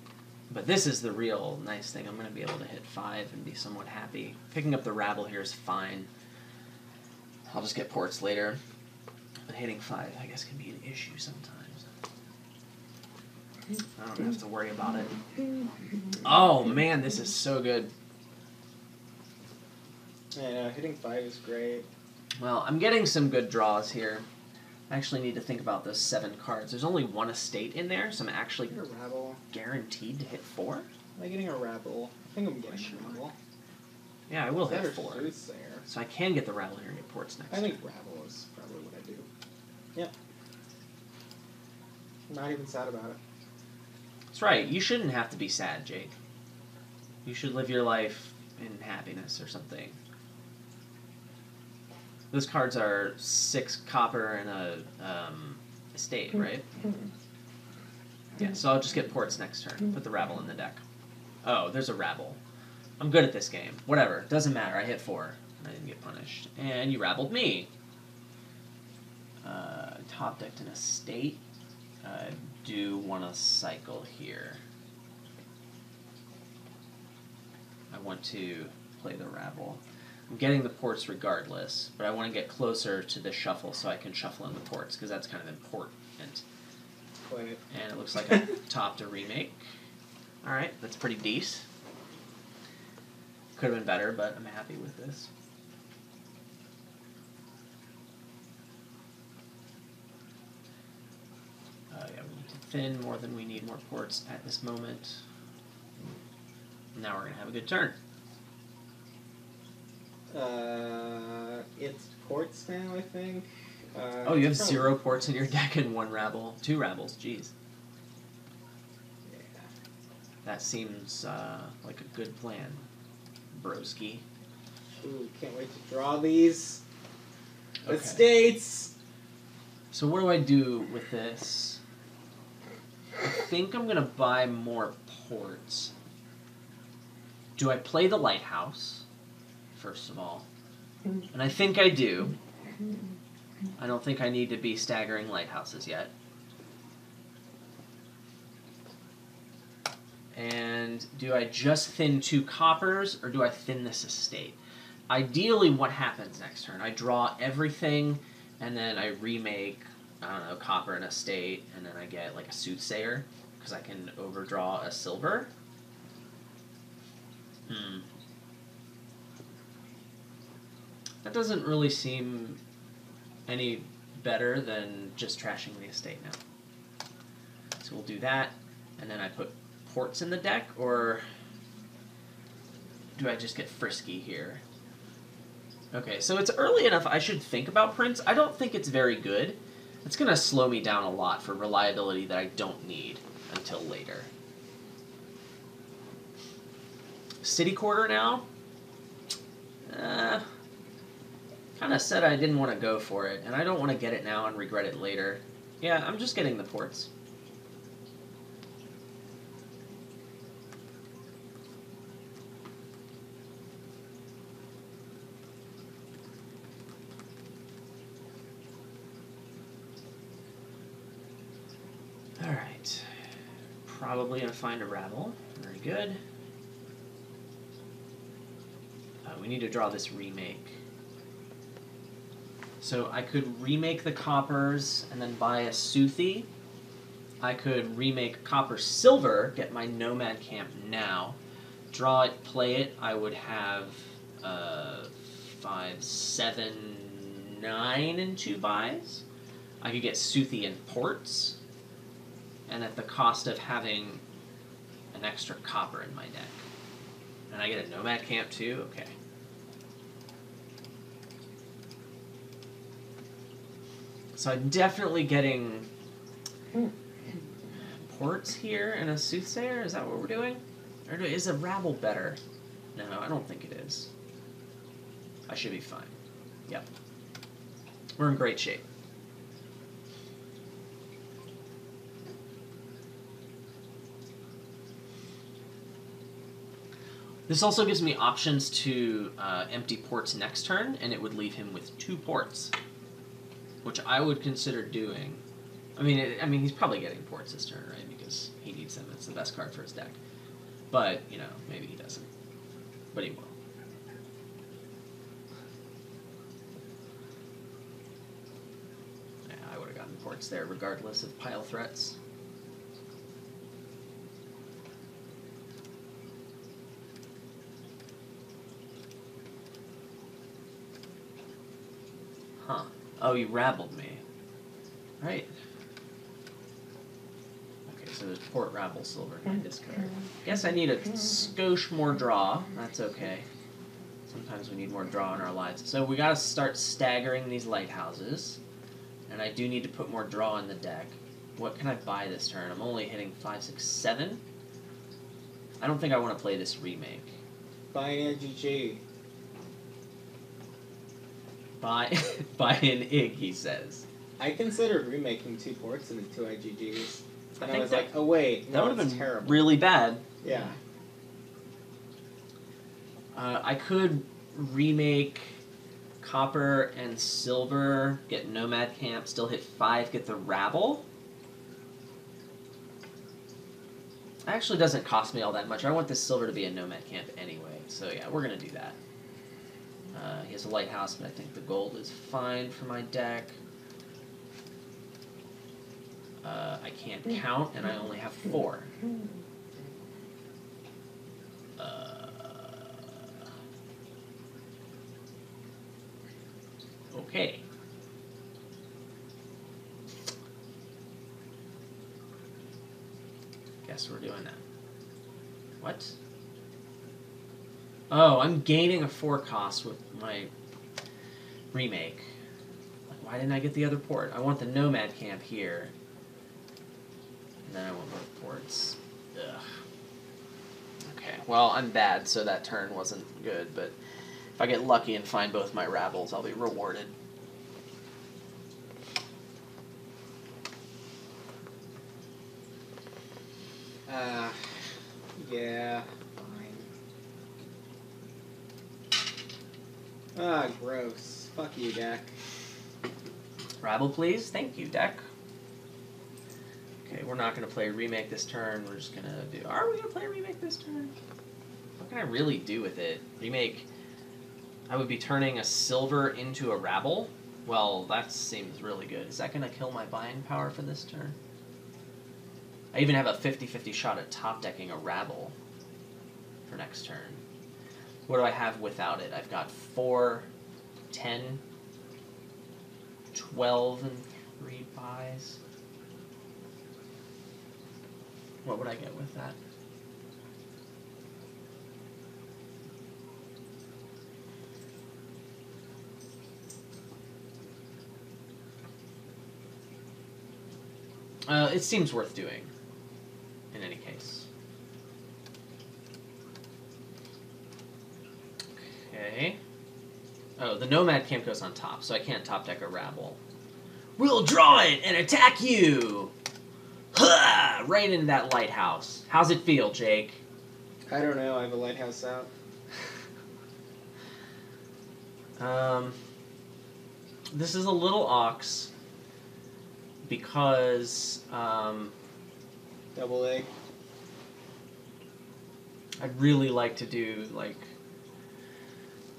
But this is the real nice thing. I'm going to be able to hit 5 and be somewhat happy. Picking up the rabble here is fine. I'll just get ports later. But hitting 5, I guess, can be an issue sometimes. I don't have to worry about it. Oh, man, this is so good. Yeah, hitting 5 is great. Well, I'm getting some good draws here. I actually need to think about those 7 cards. There's only 1 estate in there, so I'm actually Get a rabble. guaranteed to hit 4. Am I getting a rabble? I think I'm getting a rabble. Yeah, I will hit Better 4. suits there. So I can get the rabble here and get ports next. I think rabble is probably what I do. Yep. Not even sad about it. That's right. You shouldn't have to be sad, Jake. You should live your life in happiness or something. Those cards are 6 copper and a estate, right? Yeah, so I'll just get ports next turn. Put the rabble in the deck. Oh, there's a rabble. I'm good at this game. Whatever. Doesn't matter. I hit 4. I didn't get punished. And you rabbled me. Top decked an estate. I do want to cycle here. I want to play the rabble. I'm getting the ports regardless, but I want to get closer to the shuffle so I can shuffle in the ports, because that's kind of important. Play it. And it looks like I topped a remake. Alright, that's pretty decent. Could have been better, but I'm happy with this. Yeah, we need to thin more than we need more ports at this moment. Now we're going to have a good turn. It's ports now, I think. Oh, you have it's 0 ports in your deck and 1 rabble. 2 rabbles, jeez. Yeah. That seems like a good plan, broski. Ooh, can't wait to draw these. Okay. Estates! So what do I do with this? I think I'm going to buy more ports. Do I play the lighthouse, first of all? And I think I do. I don't think I need to be staggering lighthouses yet. And do I just thin 2 coppers, or do I thin this estate? Ideally, what happens next turn? I draw everything, and then I remake, I don't know, copper and estate, and then I get like a soothsayer, because I can overdraw a silver. That doesn't really seem any better than just trashing the estate now. So we'll do that, and then I put ports in the deck, or do I just get frisky here? Okay, so it's early enough I should think about Prince. I don't think it's very good. It's going to slow me down a lot for reliability that I don't need until later. City Quarter now? Kind of said I didn't want to go for it, and I don't want to get it now and regret it later. Yeah, I'm just getting the ports. Alright. Probably going to find a Rabble. Very good. We need to draw this remake. So I could remake the coppers and then buy a Soothie. I could remake copper silver, get my Nomad Camp now, draw it, play it. I would have 5, 7, 9 in 2 buys. I could get Soothie and ports, and at the cost of having an extra copper in my deck. And I get a Nomad Camp too? Okay. So I'm definitely getting ports here and a Soothsayer? Is that what we're doing? Or is a Rabble better? No, I don't think it is. I should be fine. Yep. We're in great shape. This also gives me options to empty ports next turn, and it would leave him with 2 ports, which I would consider doing. I mean, he's probably getting ports this turn, right? Because he needs them. It's the best card for his deck. But, you know, maybe he doesn't. But he will. Yeah, I would have gotten ports there regardless of pile threats. Huh. Oh, you rabbled me. Right. Okay, so there's port, rabble, silver, and discard. Guess I need a skosh more draw. That's okay. Sometimes we need more draw in our lives. So we gotta start staggering these lighthouses. And I do need to put more draw in the deck. What can I buy this turn? I'm only hitting 5, 6, 7. I don't think I want to play this remake. Buy an NGG. Buy an Ig, he says. I considered remaking 2 ports into 2 IGGs. And I think was that- like, oh wait, That no, would have it's been terrible. really bad. Yeah. I could remake copper and silver, get Nomad Camp, still hit 5, get the Rabble. Actually doesn't cost me all that much. I want this silver to be a Nomad Camp anyway, so yeah, we're going to do that. He has a lighthouse, but I think the gold is fine for my deck. I can't count, and I only have 4. Okay. Guess we're doing that. What? Oh, I'm gaining a 4 cost with my remake. Like, why didn't I get the other port? I want the Nomad Camp here. And then I want both ports. Ugh. Okay, well, I'm bad, so that turn wasn't good, but if I get lucky and find both my Rabbles, I'll be rewarded. Yeah, fine. Ah, gross. Fuck you, deck. Rabble, please. Thank you, deck. Okay, we're not going to play remake this turn. We're just going to do... Are we going to play remake this turn? What can I really do with it? Remake... I would be turning a silver into a Rabble. Well, that seems really good. Is that going to kill my buying power for this turn? I even have a 50-50 shot at top decking a Rabble for next turn. What do I have without it? I've got 4, 10, 12, and 3 buys. What would I get with that? It seems worth doing. In any case. Okay. Oh, the Nomad Camp goes on top, so I can't top deck a Rabble. We'll draw it and attack you! Ha! Right into that lighthouse. How's it feel, Jake? I don't know. I have a lighthouse out. This is a little ox because Double egg. I'd really like to do like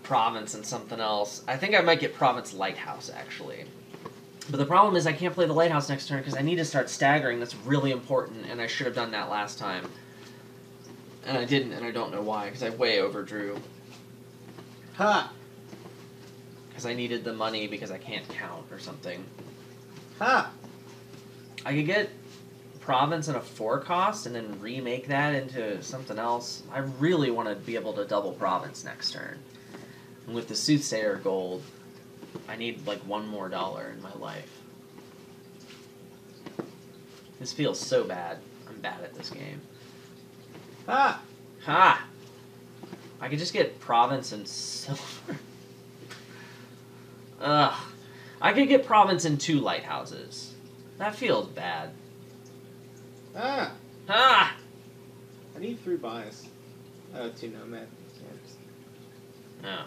Province and something else. I think I might get Province Lighthouse actually. But the problem is I can't play the Lighthouse next turn because I need to start staggering. That's really important, and I should have done that last time. And I didn't, and I don't know why, because I way overdrew. Ha! Because I needed the money because I can't count or something. Ha! I could get Province at a 4 cost and then remake that into something else. I really want to be able to double Province next turn. And with the Soothsayer gold, I need like $1 more in my life. This feels so bad. I'm bad at this game. Ha! Ha! I could just get Province and Silver. Ugh. I could get Province and 2 lighthouses. That feels bad. Ah! Ah! I need 3 buys. Oh, 2 Nomad. Oh.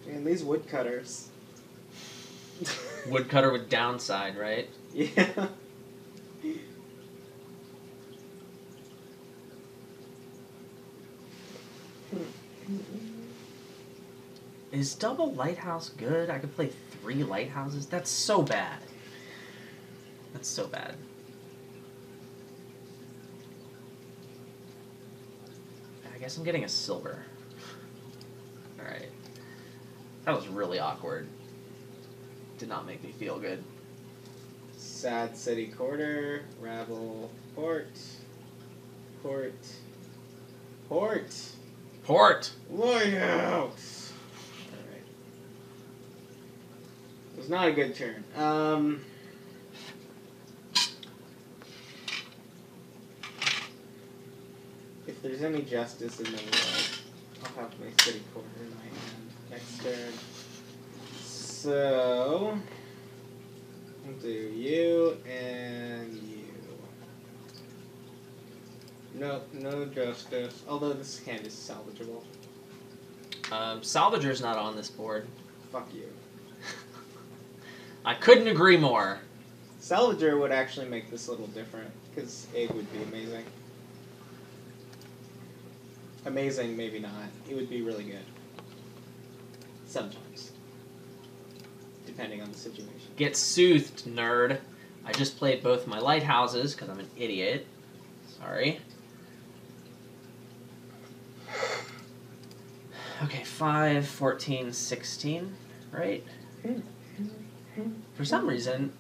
Man, these woodcutters. Woodcutter with downside, right? Yeah. Is double lighthouse good? I could play 3 lighthouses? That's so bad. That's so bad. I guess I'm getting a silver. Alright. That was really awkward. Did not make me feel good. Sad City Quarter, Rabble, Port, Port, Port, Port! Lighthouse! Alright. It was not a good turn. If there's any justice in the world, I'll have my City Quarter in my hand next turn. So, I'll do you and you. Nope, no justice. Although this hand is salvageable. Salvager's not on this board. Fuck you. I couldn't agree more. Salvager would actually make this a little different, because egg would be amazing. Amazing, maybe not. It would be really good. Sometimes. Depending on the situation. Get soothed, nerd. I just played both my lighthouses, because I'm an idiot. Sorry. Okay, 5, 14, 16, right? For some reason,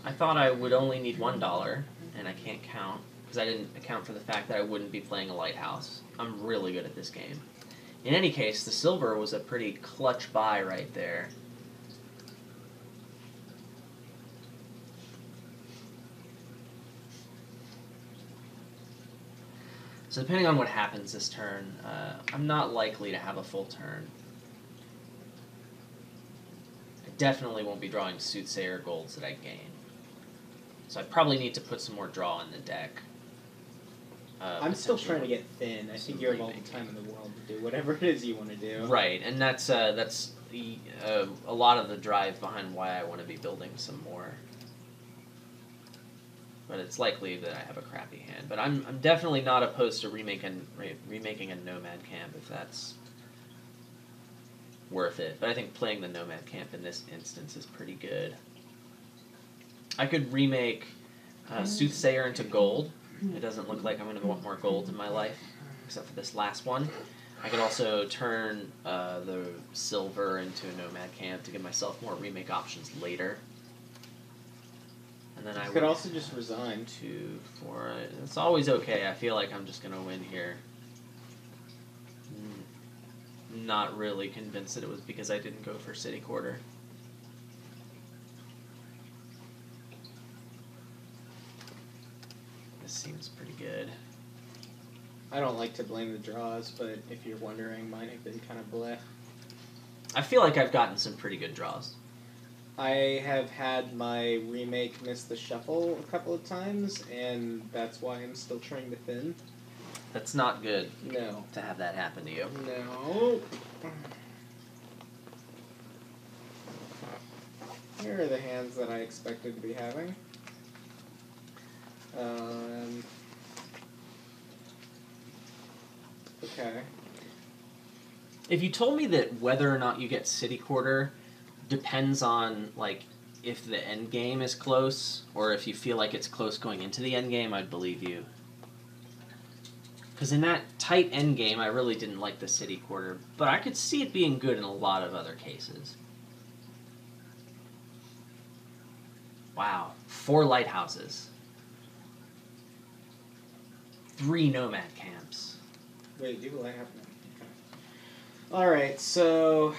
I thought I would only need $1, and I can't count, because I didn't account for the fact that I wouldn't be playing a lighthouse. I'm really good at this game. In any case, the silver was a pretty clutch buy right there. So depending on what happens this turn, I'm not likely to have a full turn. I definitely won't be drawing Soothsayer golds that I gain. So I probably need to put some more draw in the deck. I'm still trying to get thin. I think you have all the time in the world to do whatever it is you want to do. Right, and that's the, a lot of the drive behind why I want to be building some more. But it's likely that I have a crappy hand. But I'm definitely not opposed to remaking a Nomad Camp if that's worth it. But I think playing the Nomad Camp in this instance is pretty good. I could remake Soothsayer into gold. It doesn't look like I'm going to want more gold in my life, except for this last one. I could also turn the silver into a Nomad Camp to give myself more remake options later. And then I could also just resign. 2, 4. It's always okay. I feel like I'm just going to win here. Not really convinced that it was because I didn't go for City Quarter. This seems pretty good. I don't like to blame the draws, but if you're wondering, mine have been kind of bleh. I feel like I've gotten some pretty good draws. I have had my remake miss the shuffle a couple of times, and that's why I'm still trying to thin. That's not good No. to have that happen to you. No. Here are the hands that I expected to be having. Okay. If you told me that whether or not you get City Quarter depends on, like, if the end game is close, or if you feel like it's close going into the end game, I'd believe you. Because in that tight end game, I really didn't like the City Quarter, but I could see it being good in a lot of other cases. Wow. 4 lighthouses. 3 nomad camps. Wait, do I have no? Okay. Alright, so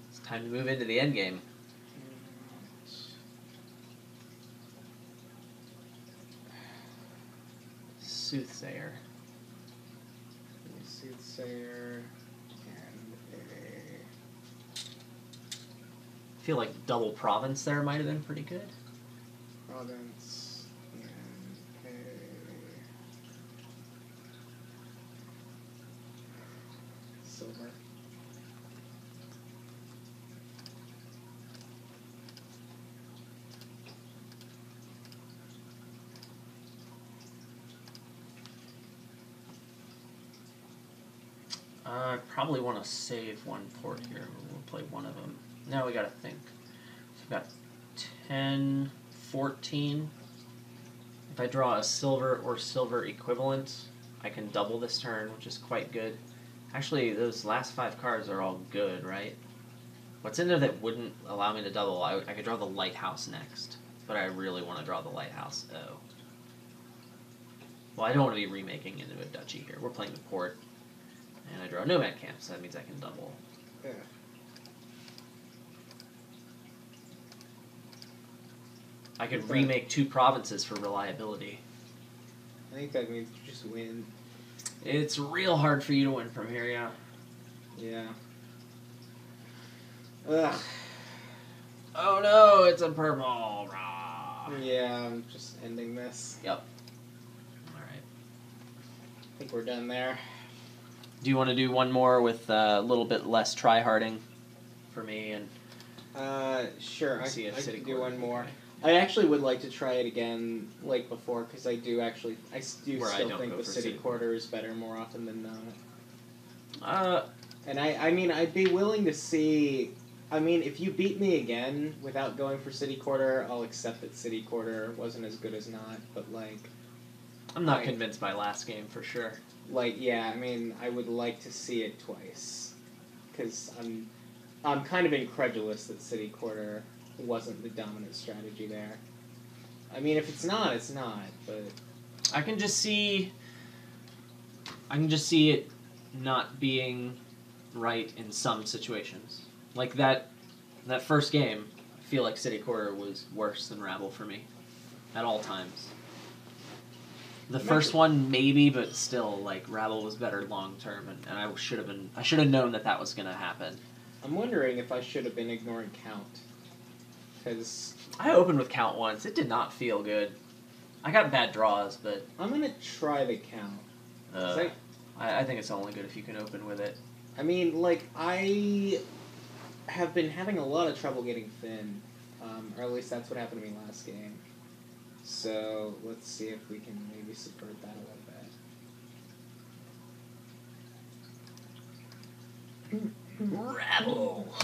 It's time to move into the end game. Soothsayer. Soothsayer and a I feel like double province there might have been pretty good. province and a silver. I probably want to save one port here. We'll play one of them. Now we gotta think. So we've got 10, 14. If I draw a silver or silver equivalent, I can double this turn, which is quite good. Actually, those last 5 cards are all good, right? What's in there that wouldn't allow me to double? I could draw the lighthouse next, but I really want to draw the lighthouse. Oh. Well, I don't want to be remaking into a duchy here. We're playing the port. And I draw a nomad camp, so that means I can double. Yeah. I could Okay. remake 2 provinces for reliability. I think that means you just win. It's real hard for you to win from here, yeah. Yeah. Ugh. Oh no, it's a purple. Rah. Yeah, I'm just ending this. Yep. Alright. I think we're done there. Do you want to do one more with a little bit less try-harding for me? And Sure, I see if can City do Quarter one more. okay. I actually would like to try it again, like before, because I do still Where I don't think go the for city City quarter is better more often than not. Uh, And I mean, I'd be willing to see. I mean, if you beat me again without going for city quarter, I'll accept that city quarter wasn't as good as not. But I'm not I- convinced by last game for sure. yeah, I mean, I would like to see it twice, because I'm kind of incredulous that city quarter wasn't the dominant strategy there. I mean, if it's not, it's not. But I can just see it not being right in some situations. Like that first game, I feel like City Quarter was worse than Rabble for me at all times. The first one maybe, but still, like, Rabble was better long term, and I should have known that was gonna happen. I'm wondering if I should have been ignoring count, because I opened with Count once. It did not feel good. I got bad draws, but I'm gonna try the count. 'Cause I think it's only good if you can open with it. I mean, I have been having a lot of trouble getting thin, or at least that's what happened to me last game. So let's see if we can maybe subvert that a little bit. Rabble.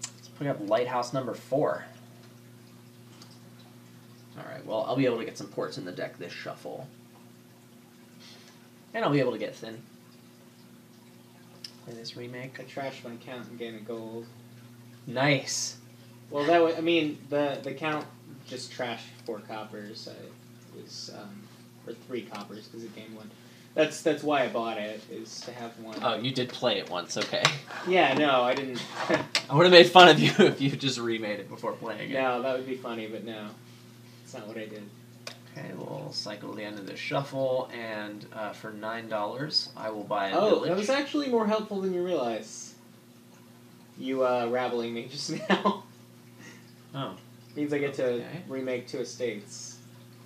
Let's put up lighthouse number 4. Alright, well, I'll be able to get some ports in the deck this shuffle. And I'll be able to get thin. Play this remake. I trashed my count and gained a gold. Nice. Well, that way, I mean, the count just trashed 4 coppers. was or 3 coppers because it gained 1. That's why I bought it, is to have 1. Oh, you did play it once, okay. Yeah, no, I didn't. I would have made fun of you if you just remade it before playing it. No, that would be funny, but no, it's not what I did. Okay, we'll cycle the end of the shuffle, and for $9, I will buy a Oh, village. that was actually more helpful than you realize. You rabbling me just now. Oh. Means I get to Okay. remake 2 estates.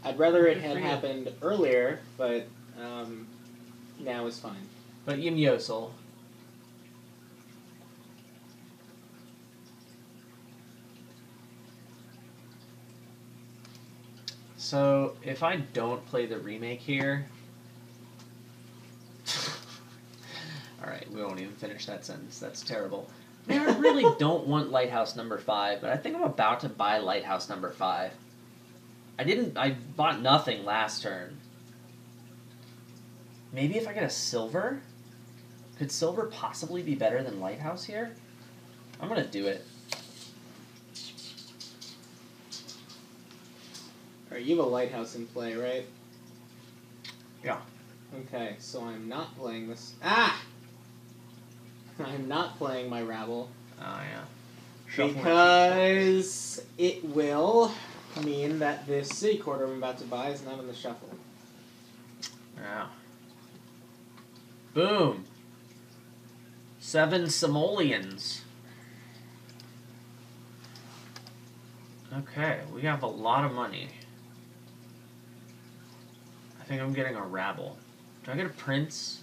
I'd rather it Good had for you. happened earlier, but now is fine. But Yimyosel. So, if I don't play the remake here... Alright, we won't even finish that sentence. That's terrible. I really don't want Lighthouse number 5, but I think I'm about to buy Lighthouse number 5. I bought nothing last turn. Maybe if I get a silver? Could silver possibly be better than Lighthouse here? I'm gonna do it. Alright, you have a lighthouse in play, right? Yeah. Okay, so I'm not playing this. Ah! I'm not playing my rabble. Oh, yeah. Shuffle Because it will mean that this city quarter I'm about to buy is not in the shuffle. Yeah. Boom. 7 simoleons. Okay, we have a lot of money. I think I'm getting a rabble. Do I get a prince?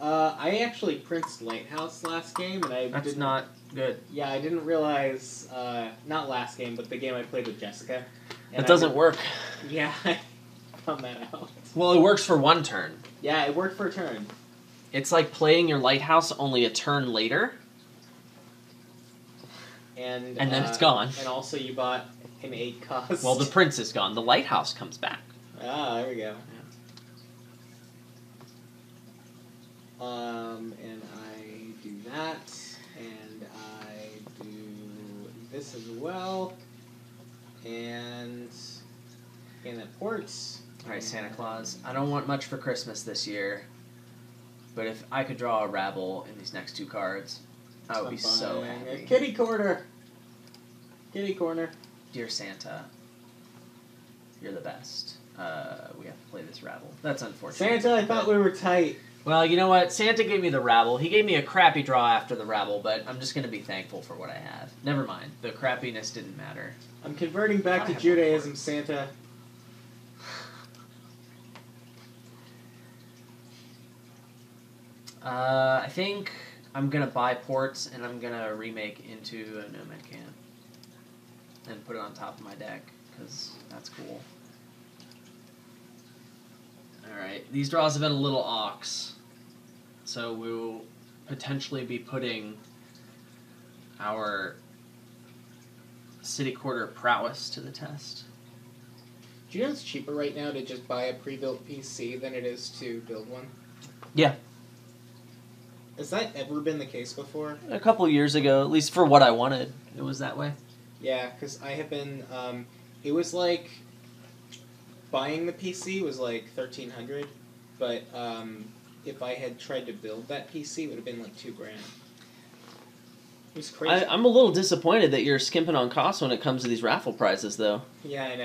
I actually princed Lighthouse last game, and I That's didn't. not good. Yeah, I didn't realize. Not last game, but the game I played with Jessica. That doesn't work. Yeah, I found that out. Well, it works for 1 turn. Yeah, it worked for a turn. It's like playing your lighthouse only a turn later. And then it's gone. And also, you bought an 8 cost. Well, the prince is gone. The lighthouse comes back. Ah, there we go. And I do that, and I do this as well, and that ports. Alright, Santa Claus. I don't want much for Christmas this year, but if I could draw a rabble in these next 2 cards, I would be so Buying happy. a kitty corner. Kitty corner. Dear Santa, you're the best. We have to play this rabble. That's unfortunate. Santa, I thought we were tight. Well, you know what? Santa gave me the rabble. He gave me a crappy draw after the rabble, but I'm just going to be thankful for what I have. Never mind. The crappiness didn't matter. I'm converting back I to have Judaism, Santa. I think I'm going to buy ports, and I'm going to remake into a Nomad Camp. And put it on top of my deck, because that's cool. Alright, these draws have been a little ox. So we'll potentially be putting our city quarter prowess to the test. Do you know it's cheaper right now to just buy a pre-built PC than it is to build one? Yeah. Has that ever been the case before? A couple years ago, at least for what I wanted, it was that way. Yeah, because I have been, it was like, buying the PC was like $1,300, but if I had tried to build that PC, it would have been like $2,000. It was crazy. I'm a little disappointed that you're skimping on costs when it comes to these raffle prizes, though. Yeah, I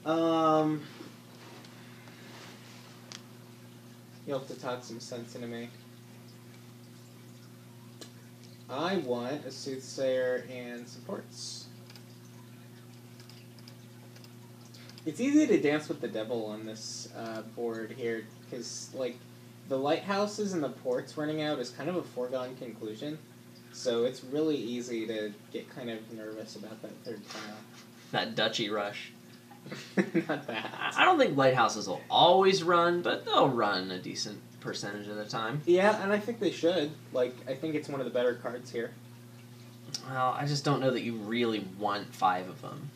know. You'll have to talk some sense into me. I want a soothsayer and supports. It's easy to dance with the devil on this board here, because like the lighthouses and the ports running out is kind of a foregone conclusion. So it's really easy to get kind of nervous about that third tile. That Dutchy rush. Not that. I don't think lighthouses will always run, but they'll run a decent percentage of the time. Yeah, and I think they should. Like, I think it's one of the better cards here. Well, I just don't know that you really want 5 of them.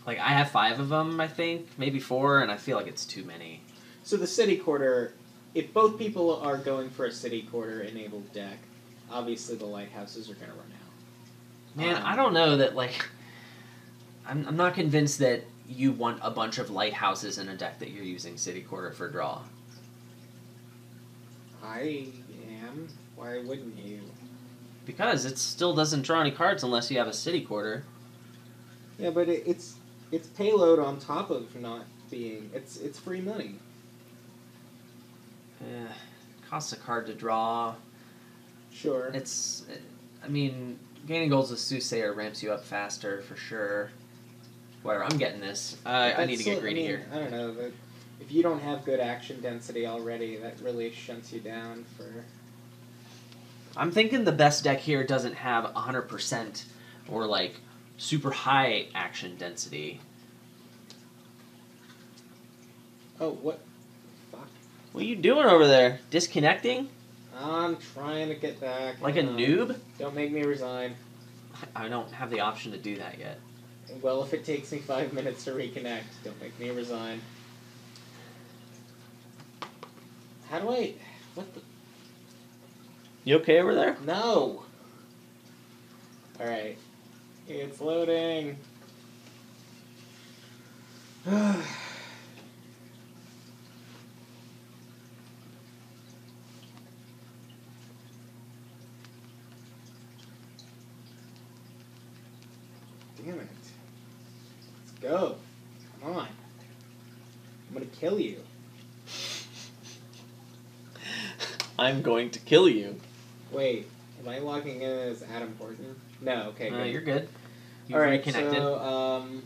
Like, I have 5 of them, I think. Maybe 4, and I feel like it's too many. So the city quarter, if both people are going for a city quarter enabled deck, obviously the lighthouses are going to run out. Man, I don't know that, like... I'm not convinced that you want a bunch of lighthouses in a deck that you're using City Quarter for draw. I am. Why wouldn't you? Because it still doesn't draw any cards unless you have a City Quarter. Yeah, but it's payload on top of not being... It's free money. Costs a card to draw. Sure. I mean, gaining goals with Soothsayer ramps you up faster for sure. Whatever, I'm getting this. I need to get greedy here. I don't know. But if you don't have good action density already, that really shunts you down for... I'm thinking the best deck here doesn't have 100% or like super high action density. Oh, what? Fuck. What are you doing over there? Disconnecting? I'm trying to get back. Like a noob? Don't make me resign. I don't have the option to do that yet. Well, if it takes me 5 minutes to reconnect, don't make me resign. How do I... What the... You okay over there? No! Alright. It's loading. Damn it. Let's go. Come on. I'm gonna kill you. I'm going to kill you. Wait, am I logging in as Adam Horton? No, okay, good. You're good. You've Alright, reconnected. so,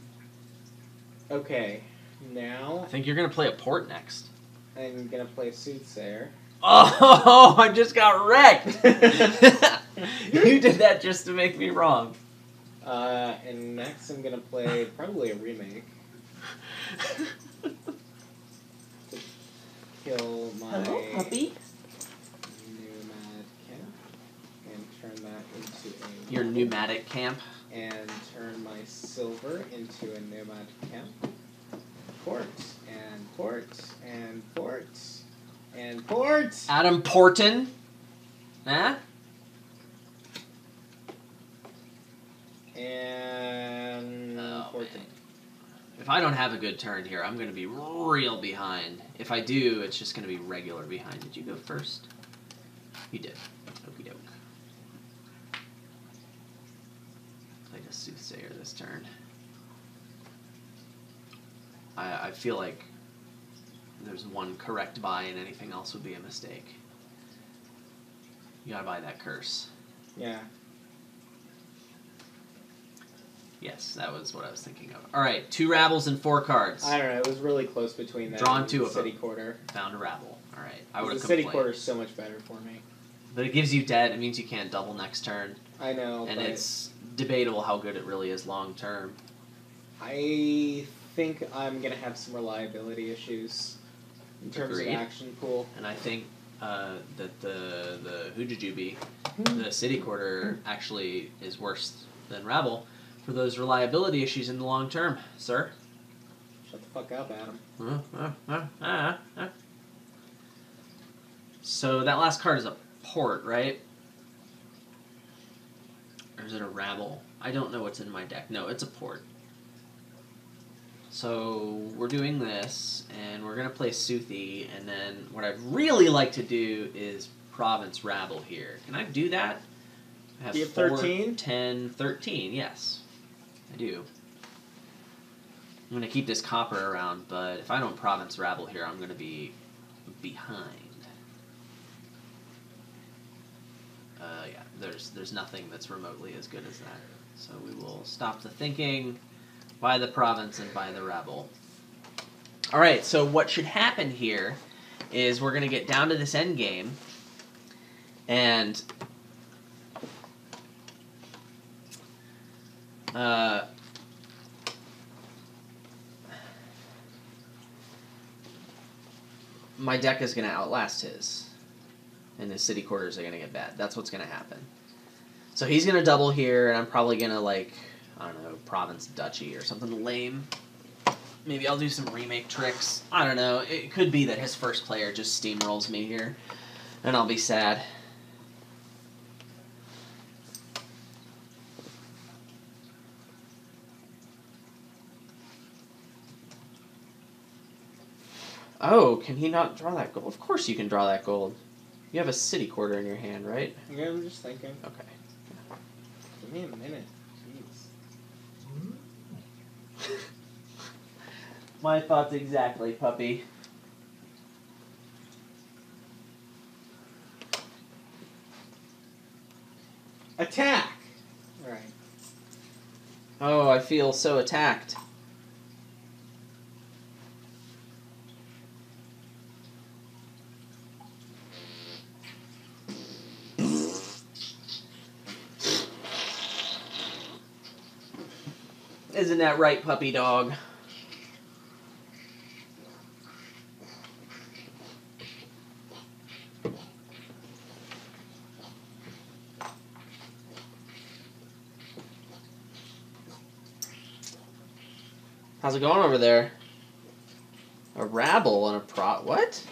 okay. Now, I think you're going to play a port next. I'm gonna play Soothsayer. Oh, I just got wrecked! You did that just to make me wrong. And next I'm gonna play probably a remake. To kill my Hello, puppy. Nomad Camp and turn that into a Your pneumatic camp. and turn my silver into a Nomad Camp. Port and port and port and port. Adam Porton. Huh? And port. Man. If I don't have a good turn here, I'm going to be real behind. If I do, it's just going to be regular behind. Did you go first? You did. Okie doke. Played a Soothsayer this turn. I feel like there's one correct buy and anything else would be a mistake. You gotta buy that curse. Yeah. Yes, that was what I was thinking of. Alright, 2 Rabbles and 4 cards. I don't know. It was really close between that. Drawn and 2 of City them. Quarter. Found a Rabble. Alright, I would The have City complained. Quarter is so much better for me. But it gives you dead, it means you can't double next turn. I know, And but it's debatable how good it really is long term. I think I'm gonna have some reliability issues in terms Agreed. of action pool. And I think that the Hoojujubi, the City Quarter, actually is worse than Rabble for those reliability issues in the long term, sir. Shut the fuck up, Adam. So that last card is a port, right? Or is it a Rabble? I don't know what's in my deck. No, it's a port. So we're doing this, and we're going to play Soothie, and then what I'd really like to do is Province Rabble here. Can I do that? I have Do you have 4, 13? 10, 13, yes. I do. I'm going to keep this copper around, but if I don't Province Rabble here, I'm going to be behind. Yeah, there's nothing that's remotely as good as that. So we will stop the thinking, buy the Province, and buy the Rabble. Alright, so what should happen here is we're going to get down to this end game, and my deck is going to outlast his. And his City Quarters are going to get bad. That's what's going to happen. So he's going to double here, and I'm probably going to, like, I don't know, Province Duchy or something lame. Maybe I'll do some remake tricks. I don't know. It could be that his first player just steamrolls me here, and I'll be sad. Oh, can he not draw that gold? Of course you can draw that gold. You have a city quarter in your hand, right? Yeah, I'm just thinking. Okay. Give me a minute. Jeez. My thoughts exactly, puppy. Attack! Alright. Oh, I feel so attacked. Isn't that right, puppy dog? How's it going over there? A rabble and a what?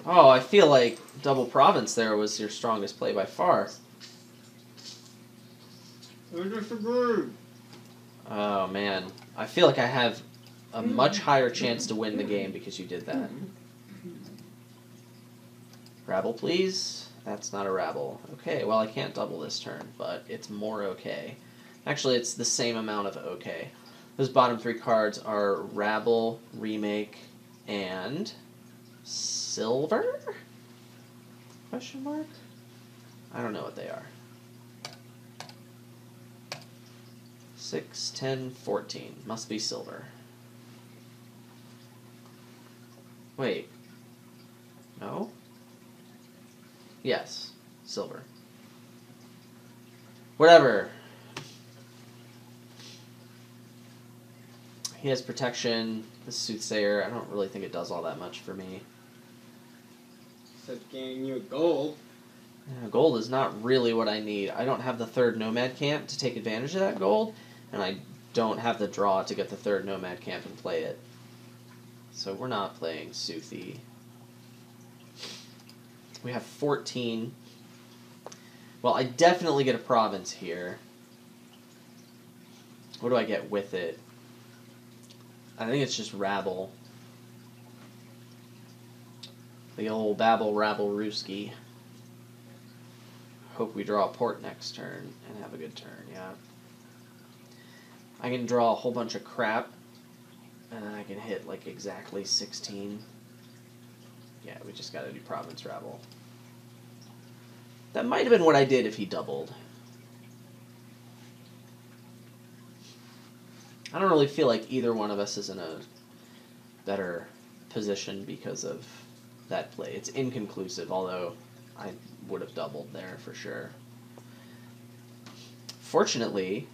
Oh, I feel like double province there was your strongest play by far. I disagree. Oh man, I feel like I have a much higher chance to win the game because you did that. Rabble, please. That's not a rabble. Okay, well I can't double this turn, but it's more okay. Actually, it's the same amount of okay. Those bottom three cards are Rabble, Remake, and Silver? Question mark? I don't know what they are. 6, 10, 14. Must be Silver. Wait. No? Yes. Silver. Whatever. He has protection. The Soothsayer, I don't really think it does all that much for me. Except gaining you a gold. Yeah, gold is not really what I need. I don't have the third Nomad Camp to take advantage of that gold, and I don't have the draw to get the third Nomad Camp and play it. So we're not playing Soothy. We have 14. Well, I definitely get a province here. What do I get with it? I think it's just Rabble. The old Babble Rabble Rooski. Hope we draw a port next turn and have a good turn, yeah. I can draw a whole bunch of crap, and then I can hit like exactly 16. Yeah, we just gotta do Province Rabble. That might have been what I did if he doubled. I don't really feel like either one of us is in a better position because of that play. It's inconclusive, although I would have doubled there for sure. Fortunately,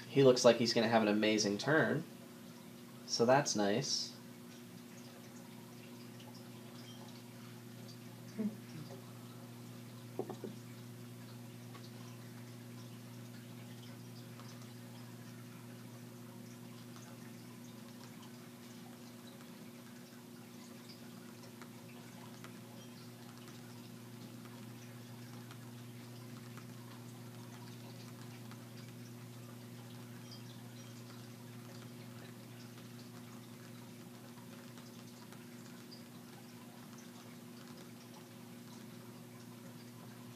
he looks like he's going to have an amazing turn, so that's nice.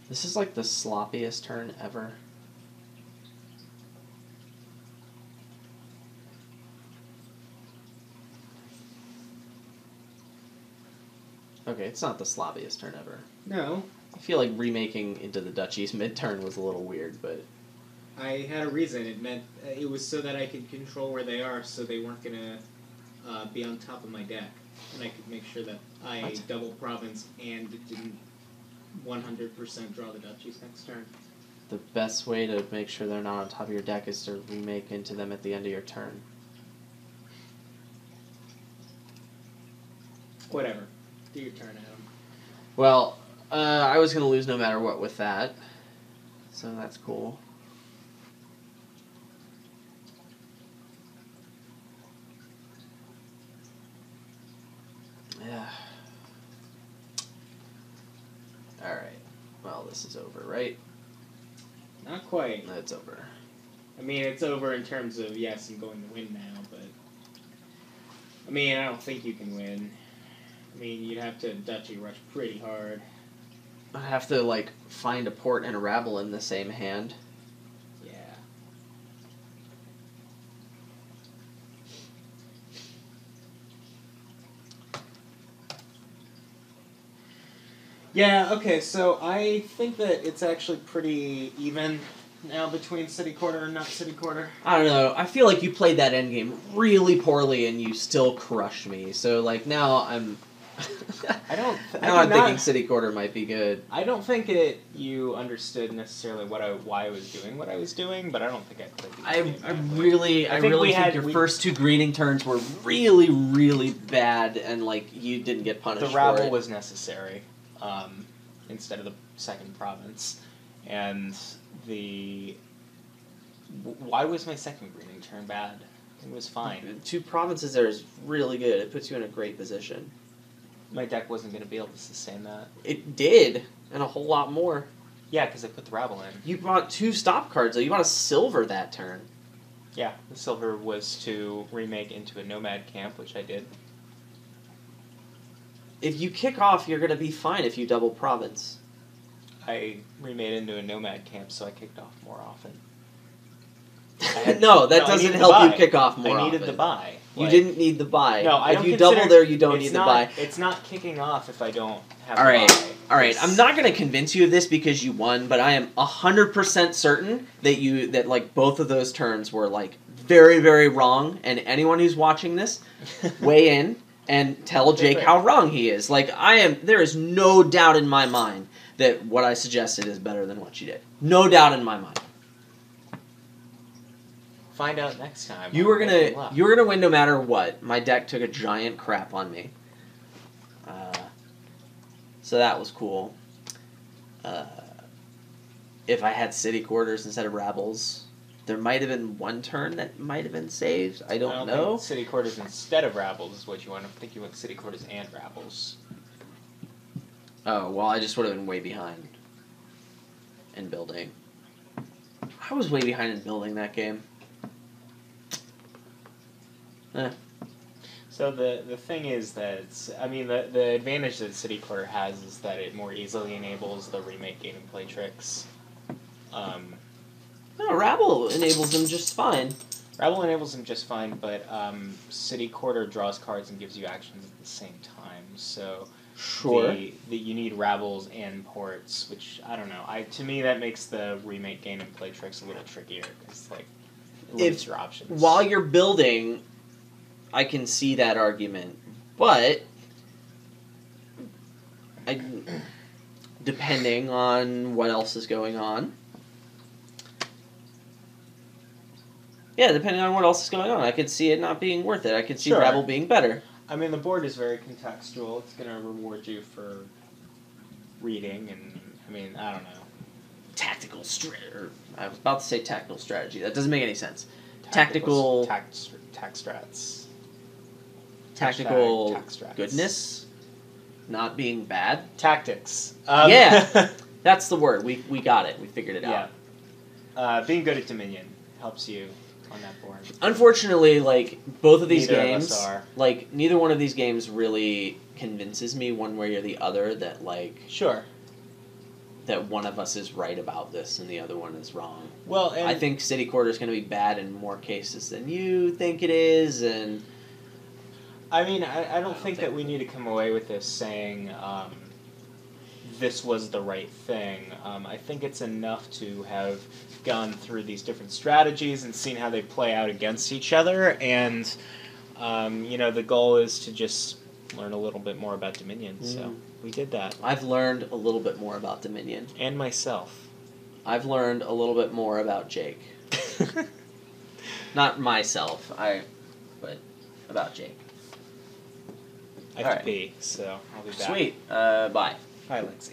This is like the sloppiest turn ever. Okay, it's not the sloppiest turn ever. No. I feel like remaking into the Duchies mid-turn was a little weird, but... I had a reason. It meant it was so that I could control where they are, so they weren't gonna be on top of my deck, and I could make sure that I double province and didn't 100% draw the Duchies next turn. The best way to make sure they're not on top of your deck is to remake into them at the end of your turn. Whatever. Do your turn, Adam. Well, I was going to lose no matter what with that, so that's cool. Yeah. Alright. Well, this is over, right? Not quite. It's over. I mean, it's over in terms of, yes, I'm going to win now, but... I mean, I don't think you can win. I mean, you'd have to Duchy rush pretty hard. I have to, like, find a port and a rabble in the same hand. Yeah. Yeah, okay, so I think that it's actually pretty even now between City Quarter and not City Quarter. I don't know. I feel like you played that endgame really poorly and you still crushed me. So, like, now I'm... now I'm thinking City Quarter might be good. I don't think you understood necessarily why I was doing what I was doing, but I don't think I played the I game. really think your we- first two greening turns were really, really bad, and like you didn't get punished The for rabble it. was necessary instead of the second province, and why was my second greening turn bad? It was fine. 2 provinces there is really good. It puts you in a great position. My deck wasn't going to be able to sustain that. It did, and a whole lot more. Yeah, because I put the rabble in. You brought 2 stop cards though. You bought a silver that turn. Yeah, the silver was to remake into a nomad camp, which I did. If you kick off, you're gonna be fine if you double province. I remade into a nomad camp, so I kicked off more often. No, that I doesn't needed the help you buy. kick off more I needed often. the buy. You didn't need the buy. No, I if don't you consider- double there, you don't it's need the not- buy. It's not kicking off if I don't have All right, the buy. all right. It's- I'm not gonna convince you of this because you won, but I am 100% certain that like both of those turns were like very, very wrong. And anyone who's watching this, weigh in and tell Jake how wrong he is. Like there is no doubt in my mind that what I suggested is better than what you did. No doubt in my mind. Find out next time. You were gonna win no matter what. My deck took a giant crap on me. So that was cool. If I had City Quarters instead of Rabbles, there might have been one turn that might have been saved. I don't know. Think City Quarters instead of Rabbles is what you want. I think you want City Quarters and Rabbles. Oh, well, I just would have been way behind in building. I was way behind in building that game. So the thing is that the advantage that City Quarter has is that it more easily enables the remake game and play tricks. No, Rabble enables them just fine. Rabble enables them just fine, but City Quarter draws cards and gives you actions at the same time. So Sure. you need Rabbles and ports, which I don't know. To me that makes the remake game and play tricks a little trickier because like it limits your options. While you're building, I can see that argument, but depending on what else is going on. Yeah, depending on what else is going on, I could see it not being worth it. I could see Sure. Rabble being better. I mean, the board is very contextual. It's going to reward you for reading, and I mean, I don't know. Tactical I was about to say tactical strategy. That doesn't make any sense. Tack strats. Tactical Tack strats. goodness, not being bad. Tactics. Yeah. That's the word. We got it. We figured it out. Yeah. Being good at Dominion helps you on that board. Unfortunately, like both of these Neither of games, us are. like neither one of these games really convinces me one way or the other that like Sure. that one of us is right about this and the other one is wrong. Well, and I think City Quarter is going to be bad in more cases than you think it is, and I mean, I don't think that we need to come away with this saying this was the right thing. I think it's enough to have gone through these different strategies and seen how they play out against each other, and the goal is to just learn a little bit more about Dominion. So we did that, I've learned a little bit more about Dominion. and myself. I've learned a little bit more about Jake. Not myself, but about Jake. I have to pee, so I'll be back. Sweet. Bye. Bye, Lexi.